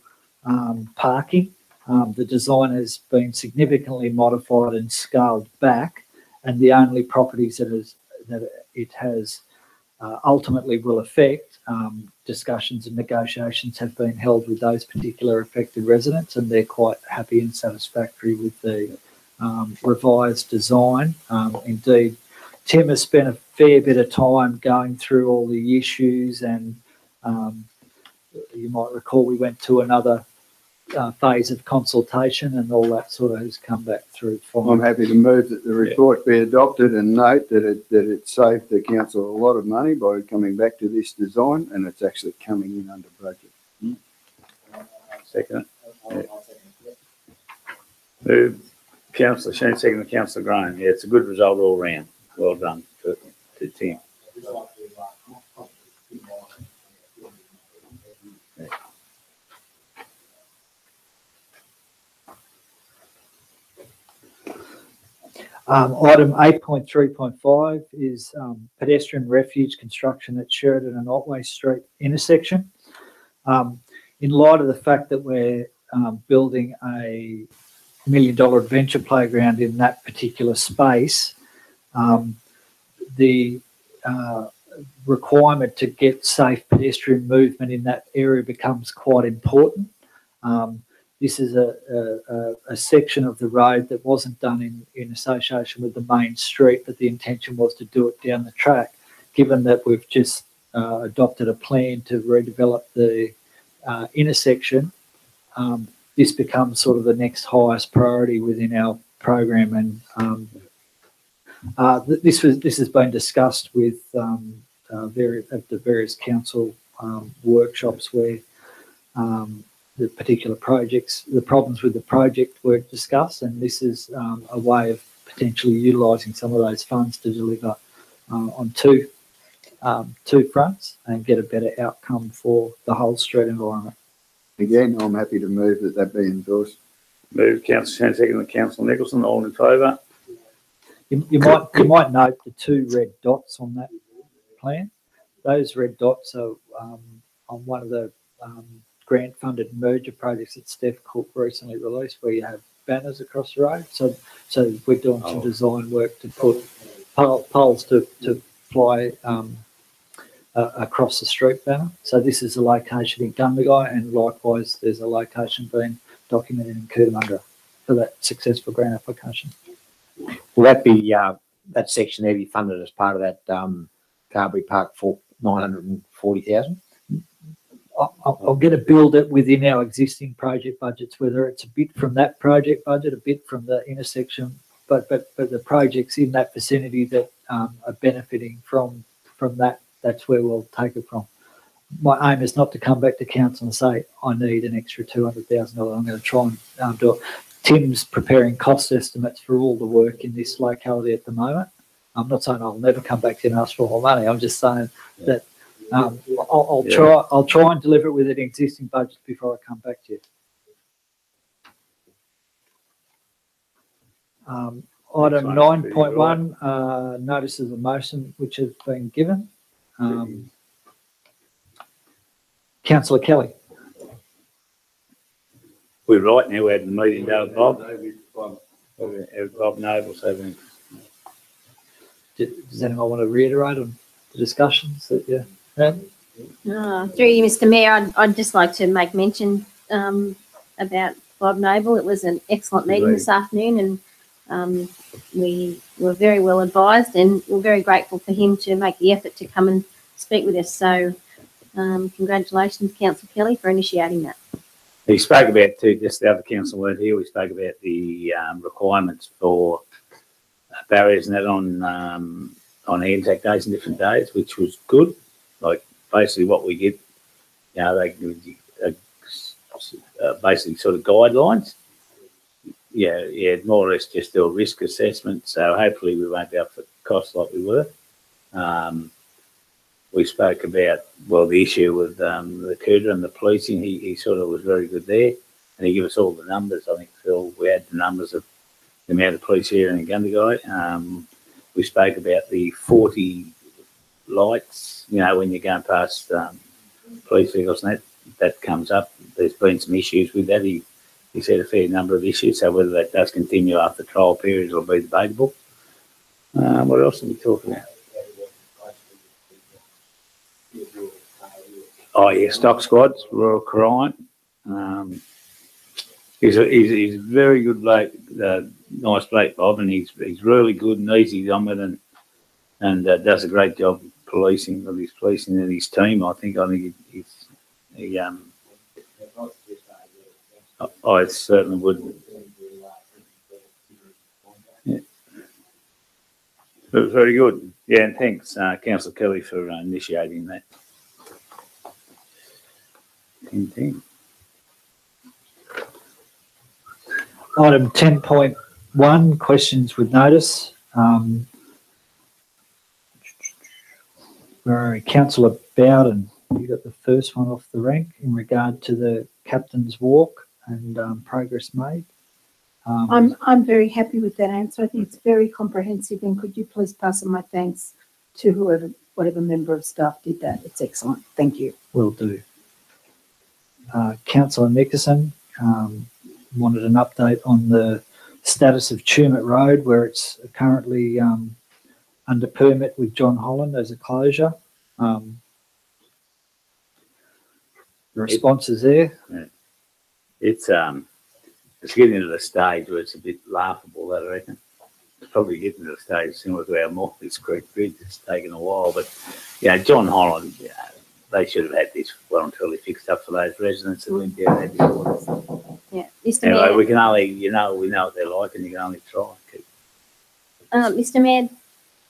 parking. The design has been significantly modified and scaled back, and the only properties that it has ultimately will affect. Discussions and negotiations have been held with those particular affected residents, and they're quite happy and satisfactory with the revised design. Indeed, Tim has spent a fair bit of time going through all the issues, and you might recall we went to another phase of consultation, and all that sort of has come back through fine. I'm happy to move that the report be adopted, and note that it saved the council a lot of money by coming back to this design, and it's actually coming in under budget. Second. Move Councillor Sheen, second Councillor Graham. Yeah, it's a good result all round. Well done to Tim. Item 8.3.5 is pedestrian refuge construction at Sheridan and Otway Street intersection. In light of the fact that we're building a $1 million adventure playground in that particular space, the requirement to get safe pedestrian movement in that area becomes quite important. This is a section of the road that wasn't done in association with the main street, but the intention was to do it down the track. Given that we've just adopted a plan to redevelop the intersection, this becomes sort of the next highest priority within our program, and this has been discussed with at the various council workshops where the particular projects, the problems with the project were discussed, and this is a way of potentially utilising some of those funds to deliver on two fronts and get a better outcome for the whole street environment. Again, I'm happy to move that be endorsed. Move Councillor Sheen, second Councillor Nicholson. All in favour? You might note the two red dots on that plan. Those red dots are on one of the grant-funded merger projects that Steph Cook recently released, where you have banners across the road. So we're doing some design work to put poles to fly across the street banner. So this is a location in Gundagai, and likewise there's a location being documented in Cootamundra for that successful grant application. Will that be that section there be funded as part of that Carberry Park for 940,000? I'll get to build it within our existing project budgets, whether it's a bit from that project budget, a bit from the intersection, but the projects in that vicinity that are benefiting from that, that's where we'll take it from. My aim is not to come back to council and say, I need an extra $200,000. I'm going to try and do it. Tim's preparing cost estimates for all the work in this locality at the moment. I'm not saying I'll never come back to you and ask for more money. I'm just saying that I'll try and deliver it with an existing budget before I come back to you. Item 9.1, notices of motion which have been given. Councillor Kelly. We're right now. We're having the meeting now with Bob. Bob Noble's having. Does anyone want to reiterate on the discussions that you had? Through you, Mr. Mayor, I'd just like to make mention about Bob Noble. It was an excellent meeting this afternoon, and we were very well advised, and we're very grateful for him to make the effort to come and speak with us. So congratulations, Councillor Kelly, for initiating that. He spoke about too, just the other council weren't here, we spoke about the requirements for barriers and that on Anzac days and different days, which was good. Like basically what we get, you know, they basically sort of guidelines. Yeah, more or less just do a risk assessment. So hopefully we won't be up for costs like we were. We spoke about, well, the issue with the Cooter and the policing. He sort of was very good there, and he gave us all the numbers. I think, Phil, we had the numbers of the amount of police here in Gundagai. We spoke about the 40 lights, you know, when you're going past police vehicles, and that comes up. There's been some issues with that. He said a fair number of issues, so whether that does continue after trial periods will be debatable. What else did we talk about? Oh yeah, stock squads, Royal Crying. He's a very good bloke, nice bloke, Bob, and he's really good and easy on it, and does a great job policing of his policing and his team. I think I certainly would. Yeah. Very good. Yeah, and thanks, Councillor Kelly, for initiating that. 10. Item 10.1, questions with notice. Where are we? Councillor Bowden, you got the first one off the rank in regard to the captain's walk and progress made. I'm very happy with that answer. I think it's very comprehensive, and could you please pass on my thanks to whatever member of staff did that. It's excellent. Thank you. Will do. Councillor Nickerson wanted an update on the status of Tumut Road, where it's currently under permit with John Holland as a closure. The response is there. Yeah. It's getting to the stage where it's a bit laughable, that I reckon. It's probably getting to the stage similar to our Morpheus Creek Bridge. It's taken a while, but John Holland, they should have had this well and truly fixed up for those residents who went down there before. Yeah, Mr. Anyway, Mayor. we can only, we know what they're like, and you can only try. Mr. Mayor,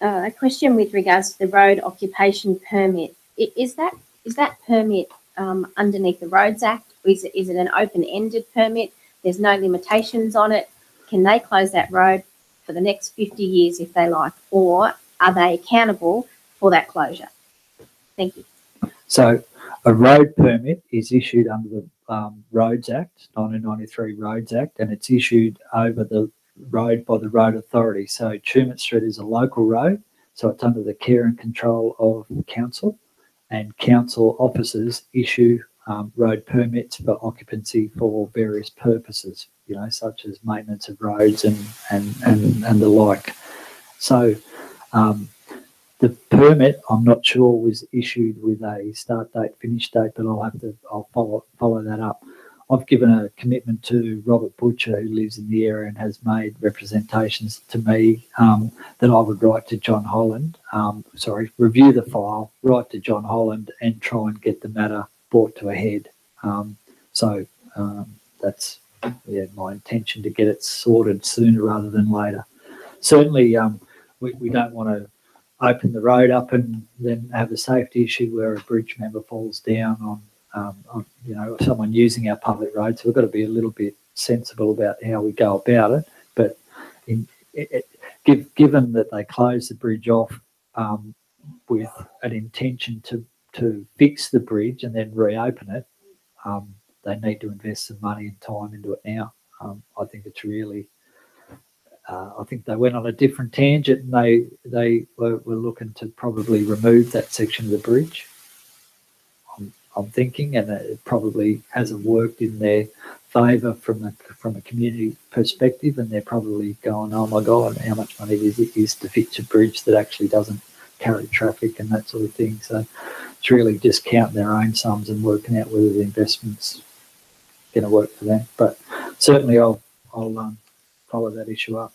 a question with regards to the road occupation permit. Is that permit underneath the Roads Act? Is it an open-ended permit? There's no limitations on it. Can they close that road for the next 50 years if they like, or are they accountable for that closure? Thank you. So a road permit is issued under the Roads Act, 1993 Roads Act, and it's issued over the road by the road authority. So Tumut Street is a local road, so it's under the care and control of council, and council officers issue road permits for occupancy for various purposes, such as maintenance of roads and the like. So the permit, I'm not sure, was issued with a start date, finish date, but I'll follow that up. I've given a commitment to Robert Butcher, who lives in the area and has made representations to me, that I would write to John Holland, review the file, write to John Holland and try and get the matter brought to a head. That's my intention, to get it sorted sooner rather than later. Certainly, we don't want to open the road up and then have a safety issue where a bridge member falls down on someone using our public road. So we've got to be a little bit sensible about how we go about it. But given that they close the bridge off with an intention to fix the bridge and then reopen it, they need to invest some money and time into it now. I think it's really, I think they went on a different tangent, and they were looking to probably remove that section of the bridge. I'm thinking, and it probably hasn't worked in their favour from a community perspective, and they're probably going, oh my God, how much money is to fix a bridge that actually doesn't carry traffic and that sort of thing. So it's really just counting their own sums and working out whether the investment's going to work for them. But certainly I'll follow that issue up.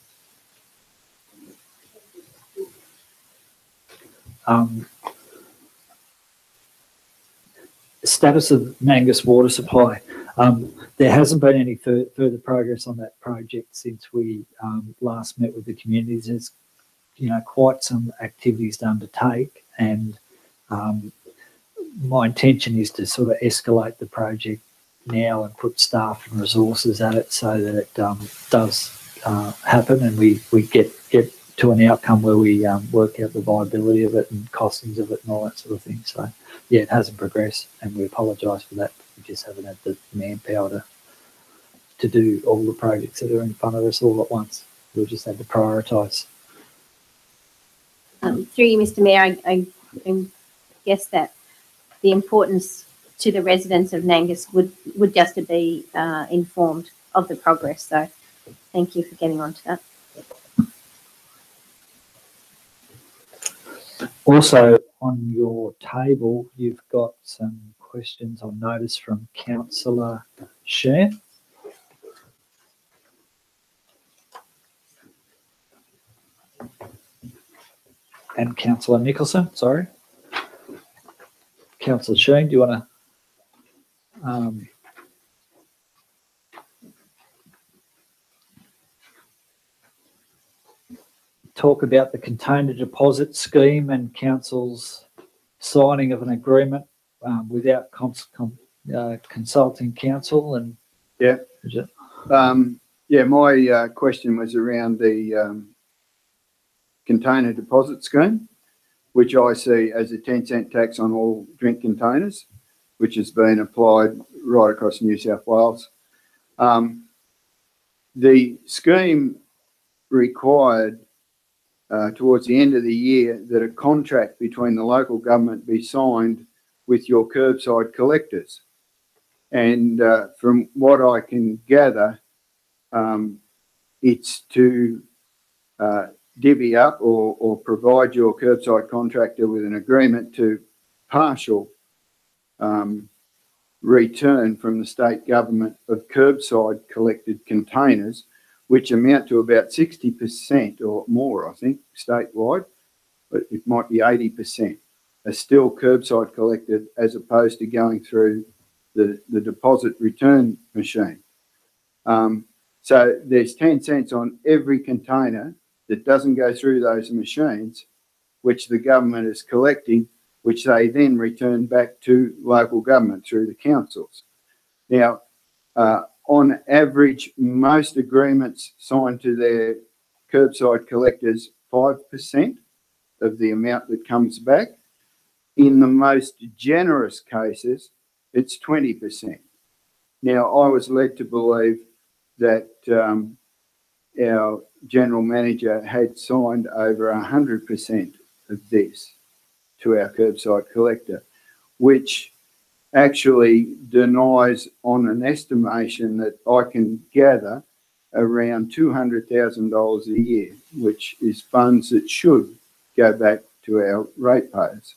Status of Mangus water supply. There hasn't been any further progress on that project since we last met with the communities. There's quite some activities to undertake, and my intention is to sort of escalate the project now and put staff and resources at it so that it does happen, and we get to an outcome where we work out the viability of it and costings of it and all that sort of thing. So yeah, it hasn't progressed, and we apologise for that. We just haven't had the manpower to do all the projects that are in front of us all at once. We've just had to prioritise. Through you, Mr. Mayor, I guess that the importance to the residents of Nangus would just to be informed of the progress. So thank you for getting on to that. Also, on your table, you've got some questions on notice from Councillor Shan. And Councillor Nicholson, sorry. Councillor Sheen, do you want to talk about the container deposit scheme and council's signing of an agreement without consulting council? And yeah, my question was around the container deposit scheme, which I see as a 10-cent tax on all drink containers, which has been applied right across New South Wales. The scheme required towards the end of the year that a contract between the local government be signed with your curbside collectors. And from what I can gather, it's to divvy up or provide your curbside contractor with an agreement to partial return from the state government of curbside collected containers, which amount to about 60% or more, I think, statewide, but it might be 80%, are still curbside collected as opposed to going through the deposit return machine. So there's 10 cents on every container that doesn't go through those machines, which the government is collecting, which they then return back to local government through the councils. Now, on average, most agreements signed to their curbside collectors 5% of the amount that comes back. In the most generous cases, it's 20%. Now, I was led to believe that our general manager had signed over 100% of this to our curbside collector, which actually denies on an estimation that I can gather around $200,000 a year, which is funds that should go back to our ratepayers.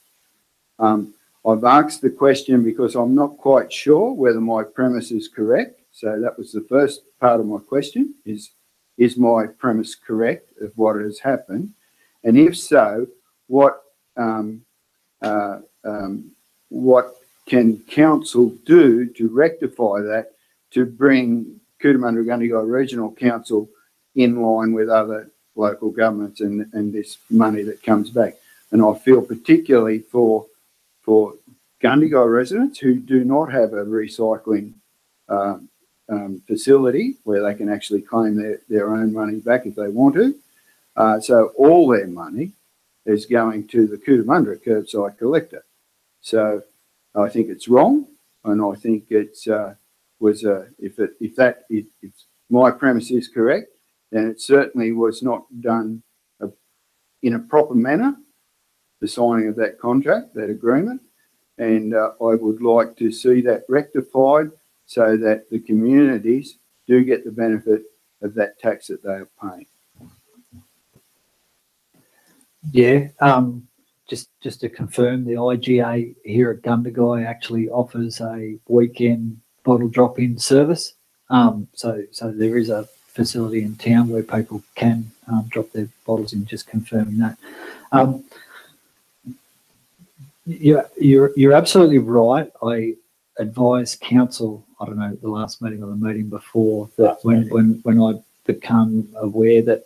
I've asked the question because I'm not quite sure whether my premise is correct. So that was the first part of my question, is my premise correct of what has happened? And if so, what can council do to rectify that, to bring Cootamundra-Gundagai Regional Council in line with other local governments and this money that comes back? And I feel particularly for Gundagai residents who do not have a recycling facility where they can actually claim their own money back if they want to. So all their money is going to the Cootamundra curbside collector. So I think it's wrong, and I think it's if my premise is correct, then it certainly was not done in a proper manner, the signing of that contract, that agreement, and I would like to see that rectified so that the communities do get the benefit of that tax that they are paying. Yeah, just to confirm, the IGA here at Gundagai actually offers a weekend bottle drop-in service. So there is a facility in town where people can drop their bottles in, just confirming that. You're absolutely right. I advised council, I don't know, the last meeting or the meeting before, that when I become aware that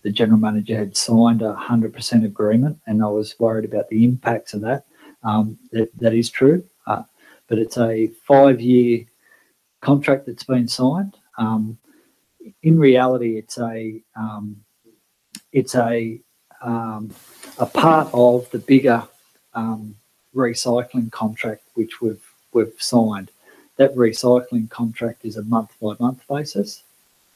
the general manager had signed a 100% agreement, and I was worried about the impacts of that. That is true, but it's a 5-year contract that's been signed. In reality, it's a part of the bigger recycling contract which we've signed. That recycling contract is a month-by-month basis,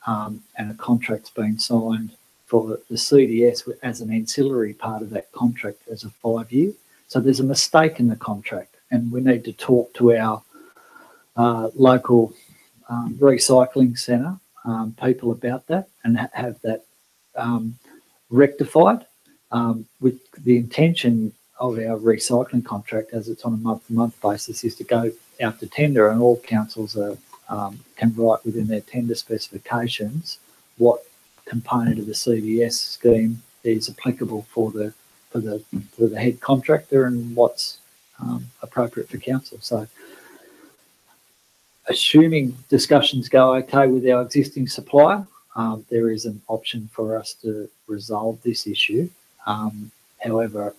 and a contract's been signed for the CDS as an ancillary part of that contract as a 5-year. So there's a mistake in the contract, and we need to talk to our local recycling centre people about that and have that rectified, with the intention our recycling contract, as it's on a month-to-month basis, is to go out to tender, and all councils are, can write within their tender specifications what component of the CDS scheme is applicable for the head contractor and what's appropriate for council. So, assuming discussions go okay with our existing supplier, there is an option for us to resolve this issue. However,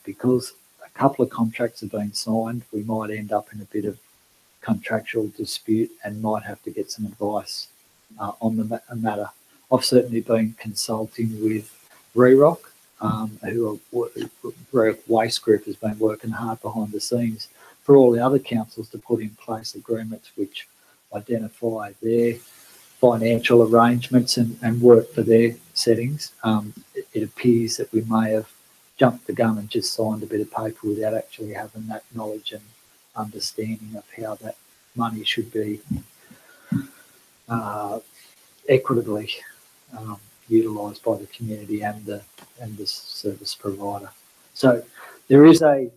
because a couple of contracts have been signed, we might end up in a bit of contractual dispute and might have to get some advice on the matter. I've certainly been consulting with REROC, REROC Waste Group has been working hard behind the scenes for all the other councils to put in place agreements which identify their financial arrangements and work for their settings. It appears that we may have jumped the gun and just signed a bit of paper without actually having that knowledge and understanding of how that money should be equitably utilised by the community and the service provider. So there is a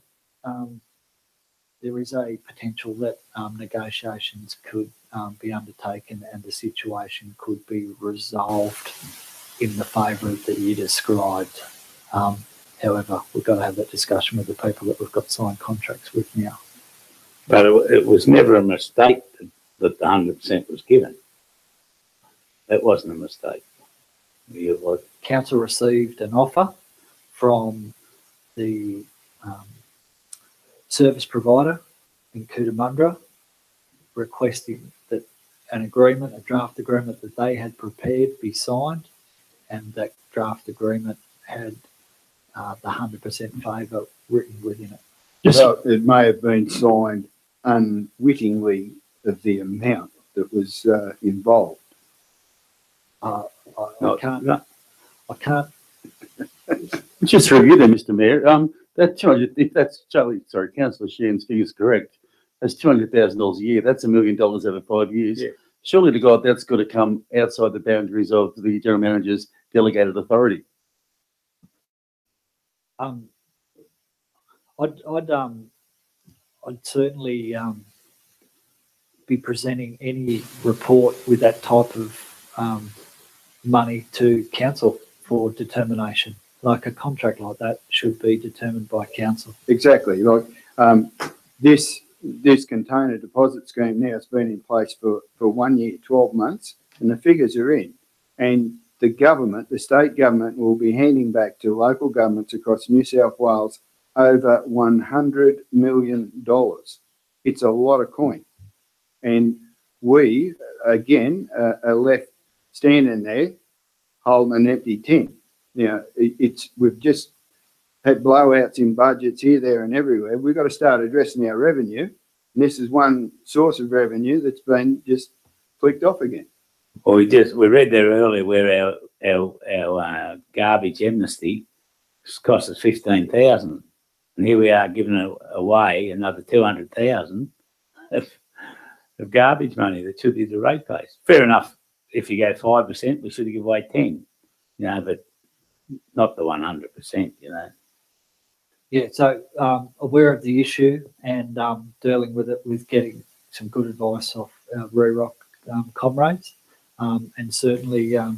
potential that negotiations could be undertaken and the situation could be resolved in the favour that you described. However, we've got to have that discussion with the people that we've got signed contracts with now. But it was never a mistake that the 100% was given. That wasn't a mistake. Council received an offer from the service provider in Cootamundra requesting that an agreement, a draft agreement that they had prepared be signed, and that draft agreement had the 100% favour written within it. So it may have been signed unwittingly of the amount that was involved. I can't. Just review there, Mr. Mayor. That 200, if that's Councillor Sheehan's figure's correct, that's $200,000 a year. That's $1 million over 5 years. Yeah. Surely to God, that's got to come outside the boundaries of the general manager's delegated authority. I'd certainly be presenting any report with that type of money to council for determination. Like a contract like that should be determined by council. Exactly. Like this container deposit scheme now has been in place for 1 year, 12 months, and the figures are in. And the government, the state government, will be handing back to local governments across New South Wales over $100 million. It's a lot of coin. And we, again, are left standing there holding an empty tin. You know, we've just had blowouts in budgets here, there and everywhere. We've got to start addressing our revenue. And this is one source of revenue that's been just flicked off again. Well, we read there earlier where our garbage amnesty cost us $15,000, and here we are giving away another $200,000 of garbage money that should be the ratepayers. Fair enough. If you go 5%, we should give away 10. You know, but not the 100%. You know. Yeah. So aware of the issue and dealing with it, with getting some good advice off our REROC comrades. And certainly, I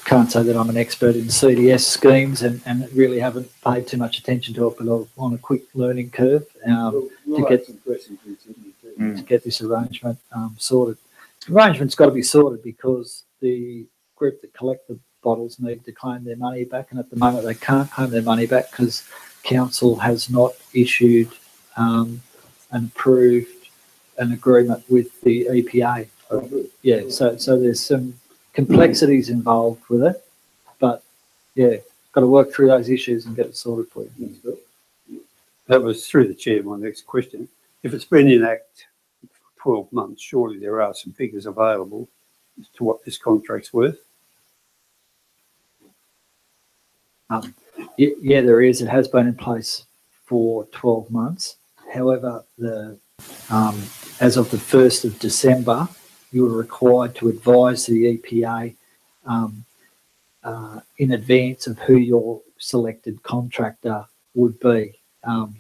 can't say that I'm an expert in CDS schemes and really haven't paid too much attention to it, but I'm on a quick learning curve to get this arrangement sorted. The arrangement's got to be sorted because the group that collect the bottles need to claim their money back, and at the moment they can't claim their money back because council has not issued and approved an agreement with the EPA. Yeah, so there's some complexities involved with it, but yeah, got to work through those issues and get it sorted for you. That was through the chair, my next question. If it's been in Act for 12 months, surely there are some figures available as to what this contract's worth? Yeah, there is. It has been in place for 12 months. However, as of the 1st of December, you were required to advise the EPA in advance of who your selected contractor would be. And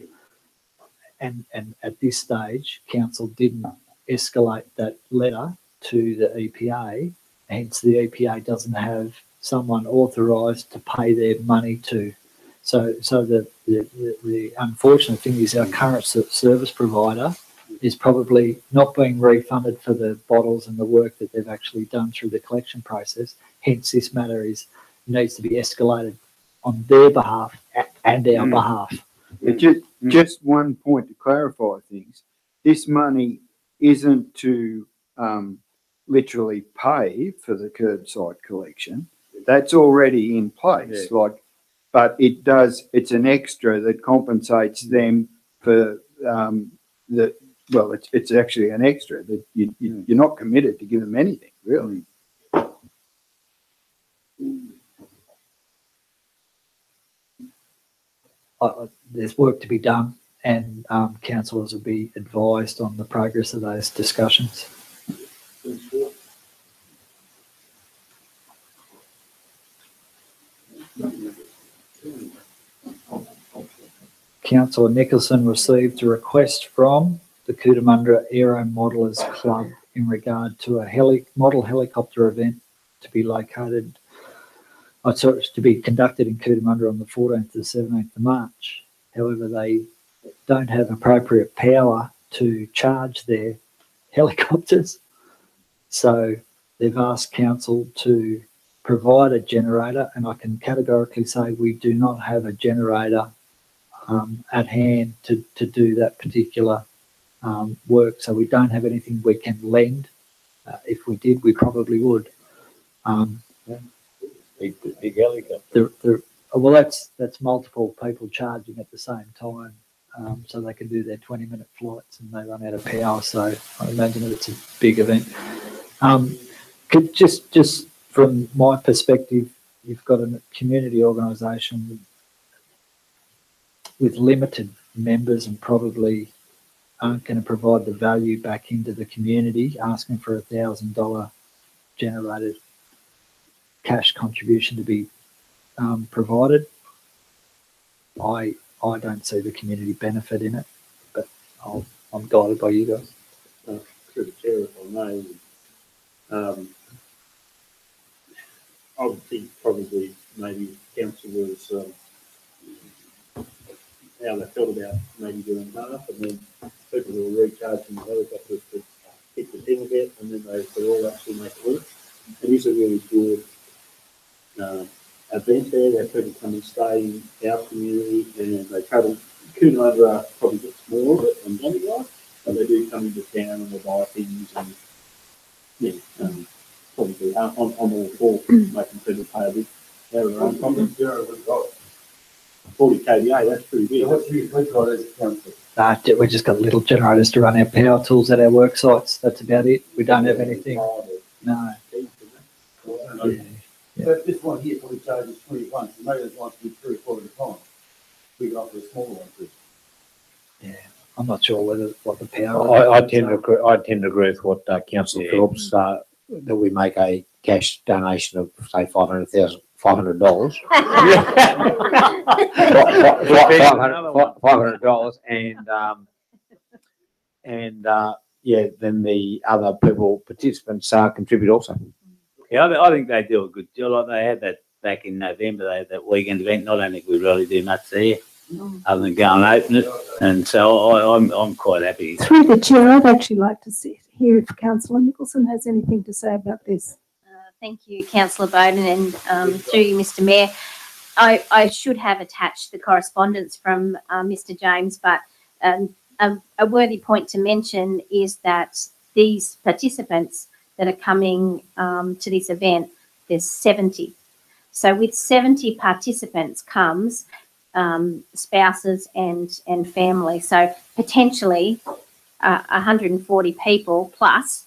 at this stage, council didn't escalate that letter to the EPA, hence the EPA doesn't have someone authorised to pay their money to. So the unfortunate thing is our current service provider is probably not being refunded for the bottles and the work that they've actually done through the collection process. Hence, this matter needs to be escalated on their behalf and our behalf. But just one point to clarify things. This money isn't to literally pay for the curbside collection. That's already in place. Yeah. But it's an extra that compensates them for it's actually an extra that you're not committed to give them anything, really. There's work to be done, and councillors will be advised on the progress of those discussions. Councillor Nicholson received a request from the Cootamundra Aero Modelers Club in regard to a model helicopter event to be located. To be conducted in Cootamundra on the 14th to the 17th of March. However, they don't have appropriate power to charge their helicopters. So they've asked council to provide a generator, and I can categorically say we do not have a generator at hand to do that particular work. So we don't have anything we can lend. If we did, we probably would. Big helicopter. Well, that's multiple people charging at the same time, so they can do their 20-minute flights and they run out of power. So I imagine that it's a big event. Just from my perspective, you've got a community organisation with limited members and probably aren't going to provide the value back into the community, asking for $1,000 generated cash contribution to be provided. I don't see the community benefit in it, but I'm guided by you guys. Through the chair, if I may, I would think probably maybe councillors how they felt about maybe doing half, and then people who were recharging the helicopters to hit the thing a bit, and then they could all actually make it work. It is a really good event there. They people come and stay in our community, and they travel. Cootamundra probably gets more of it than Gundagai, but they do come into town and they buy things, and probably I'm all for making people pay a bit out of their own pocket. 40 kVA, that's pretty big. We just got little generators to run our power tools at our work sites. That's about it. We don't have anything. No. So if this one here probably charges 21, so maybe there's one to be 3 or 4 at a time. We can offer a smaller one too. Yeah, I'm not sure what the power. I tend to agree with what Councillor Phillips that we make a cash donation of say $500,000, $500, and then the other participants contribute also. Yeah, I think they do a good job. Like they had that back in November. They had that weekend event. I don't think we really do much there, other than go and open it. And so I'm quite happy. Through the chair, I'd actually like to hear if Councillor Nicholson has anything to say about this. Thank you, Councillor Bowden, and through you, Mr. Mayor. I should have attached the correspondence from Mr. James, but a worthy point to mention is that these participants that are coming to this event, there's 70. So with 70 participants comes spouses and family. So potentially 140 people plus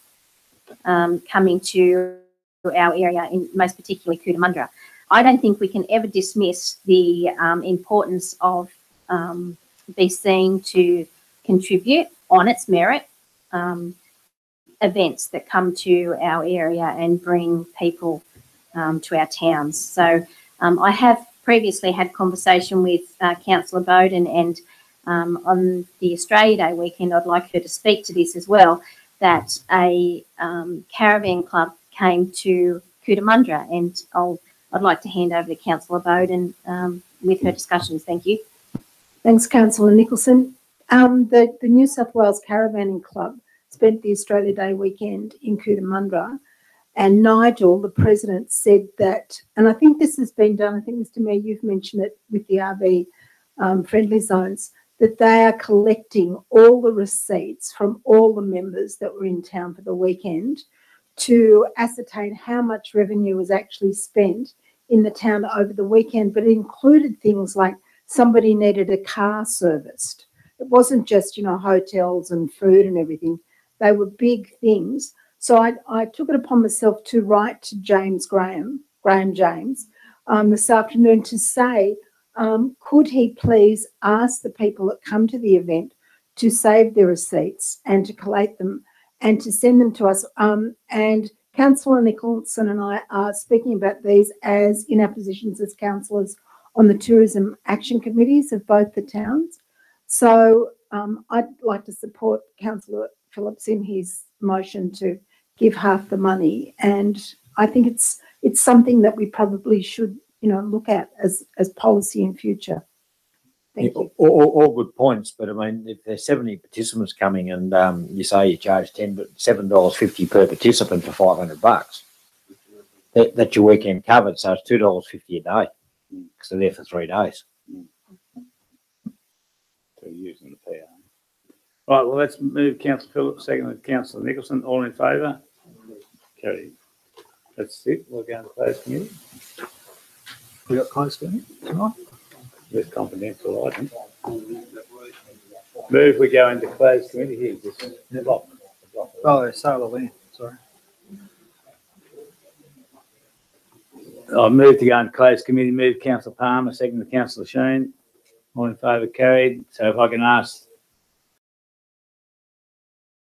coming to our area, in most particularly Cootamundra. I don't think we can ever dismiss the importance of be seen to contribute on its merit events that come to our area and bring people to our towns. So I have previously had conversation with Councillor Bowden, and on the Australia Day weekend, I'd like her to speak to this as well, that a caravan club came to Cootamundra, and I'd like to hand over to Councillor Bowden with her discussions. Thank you. Thanks, Councillor Nicholson. The New South Wales Caravanning Club spent the Australia Day weekend in Cootamundra, and Nigel, the president, said that, and I think this has been done, I think, Mr Mayor, you've mentioned it with the RV friendly zones, that they are collecting all the receipts from all the members that were in town for the weekend to ascertain how much revenue was actually spent in the town over the weekend. But it included things like somebody needed a car serviced. It wasn't just, hotels and food and everything. They were big things. So I took it upon myself to write to Graham James, this afternoon to say, could he please ask the people that come to the event to save their receipts and to collate them and to send them to us. And Councillor Nicholson and I are speaking about these as in our positions as councillors on the tourism action committees of both the towns. So I'd like to support Councillor Phillips in his motion to give half the money, and I think it's something that we probably should look at as policy in future. Thank you. All good points, but I mean, if there's 70 participants coming and you say you charge $7.50 per participant for $500, that's your weekend covered, so it's $2.50 a day because they're there for 3 days. So using the power. Right, well, let's move Councillor Phillips, second with Councillor Nicholson. All in favour? Carried. That's it. We'll go into closed committee. We got closed committee tonight? With confidential items. Move we go into closed committee here. The block. Oh, sale of land, sorry. I move to go into closed committee. Move Councillor Palmer, second with Councillor Sheen. All in favour, carried. So if I can ask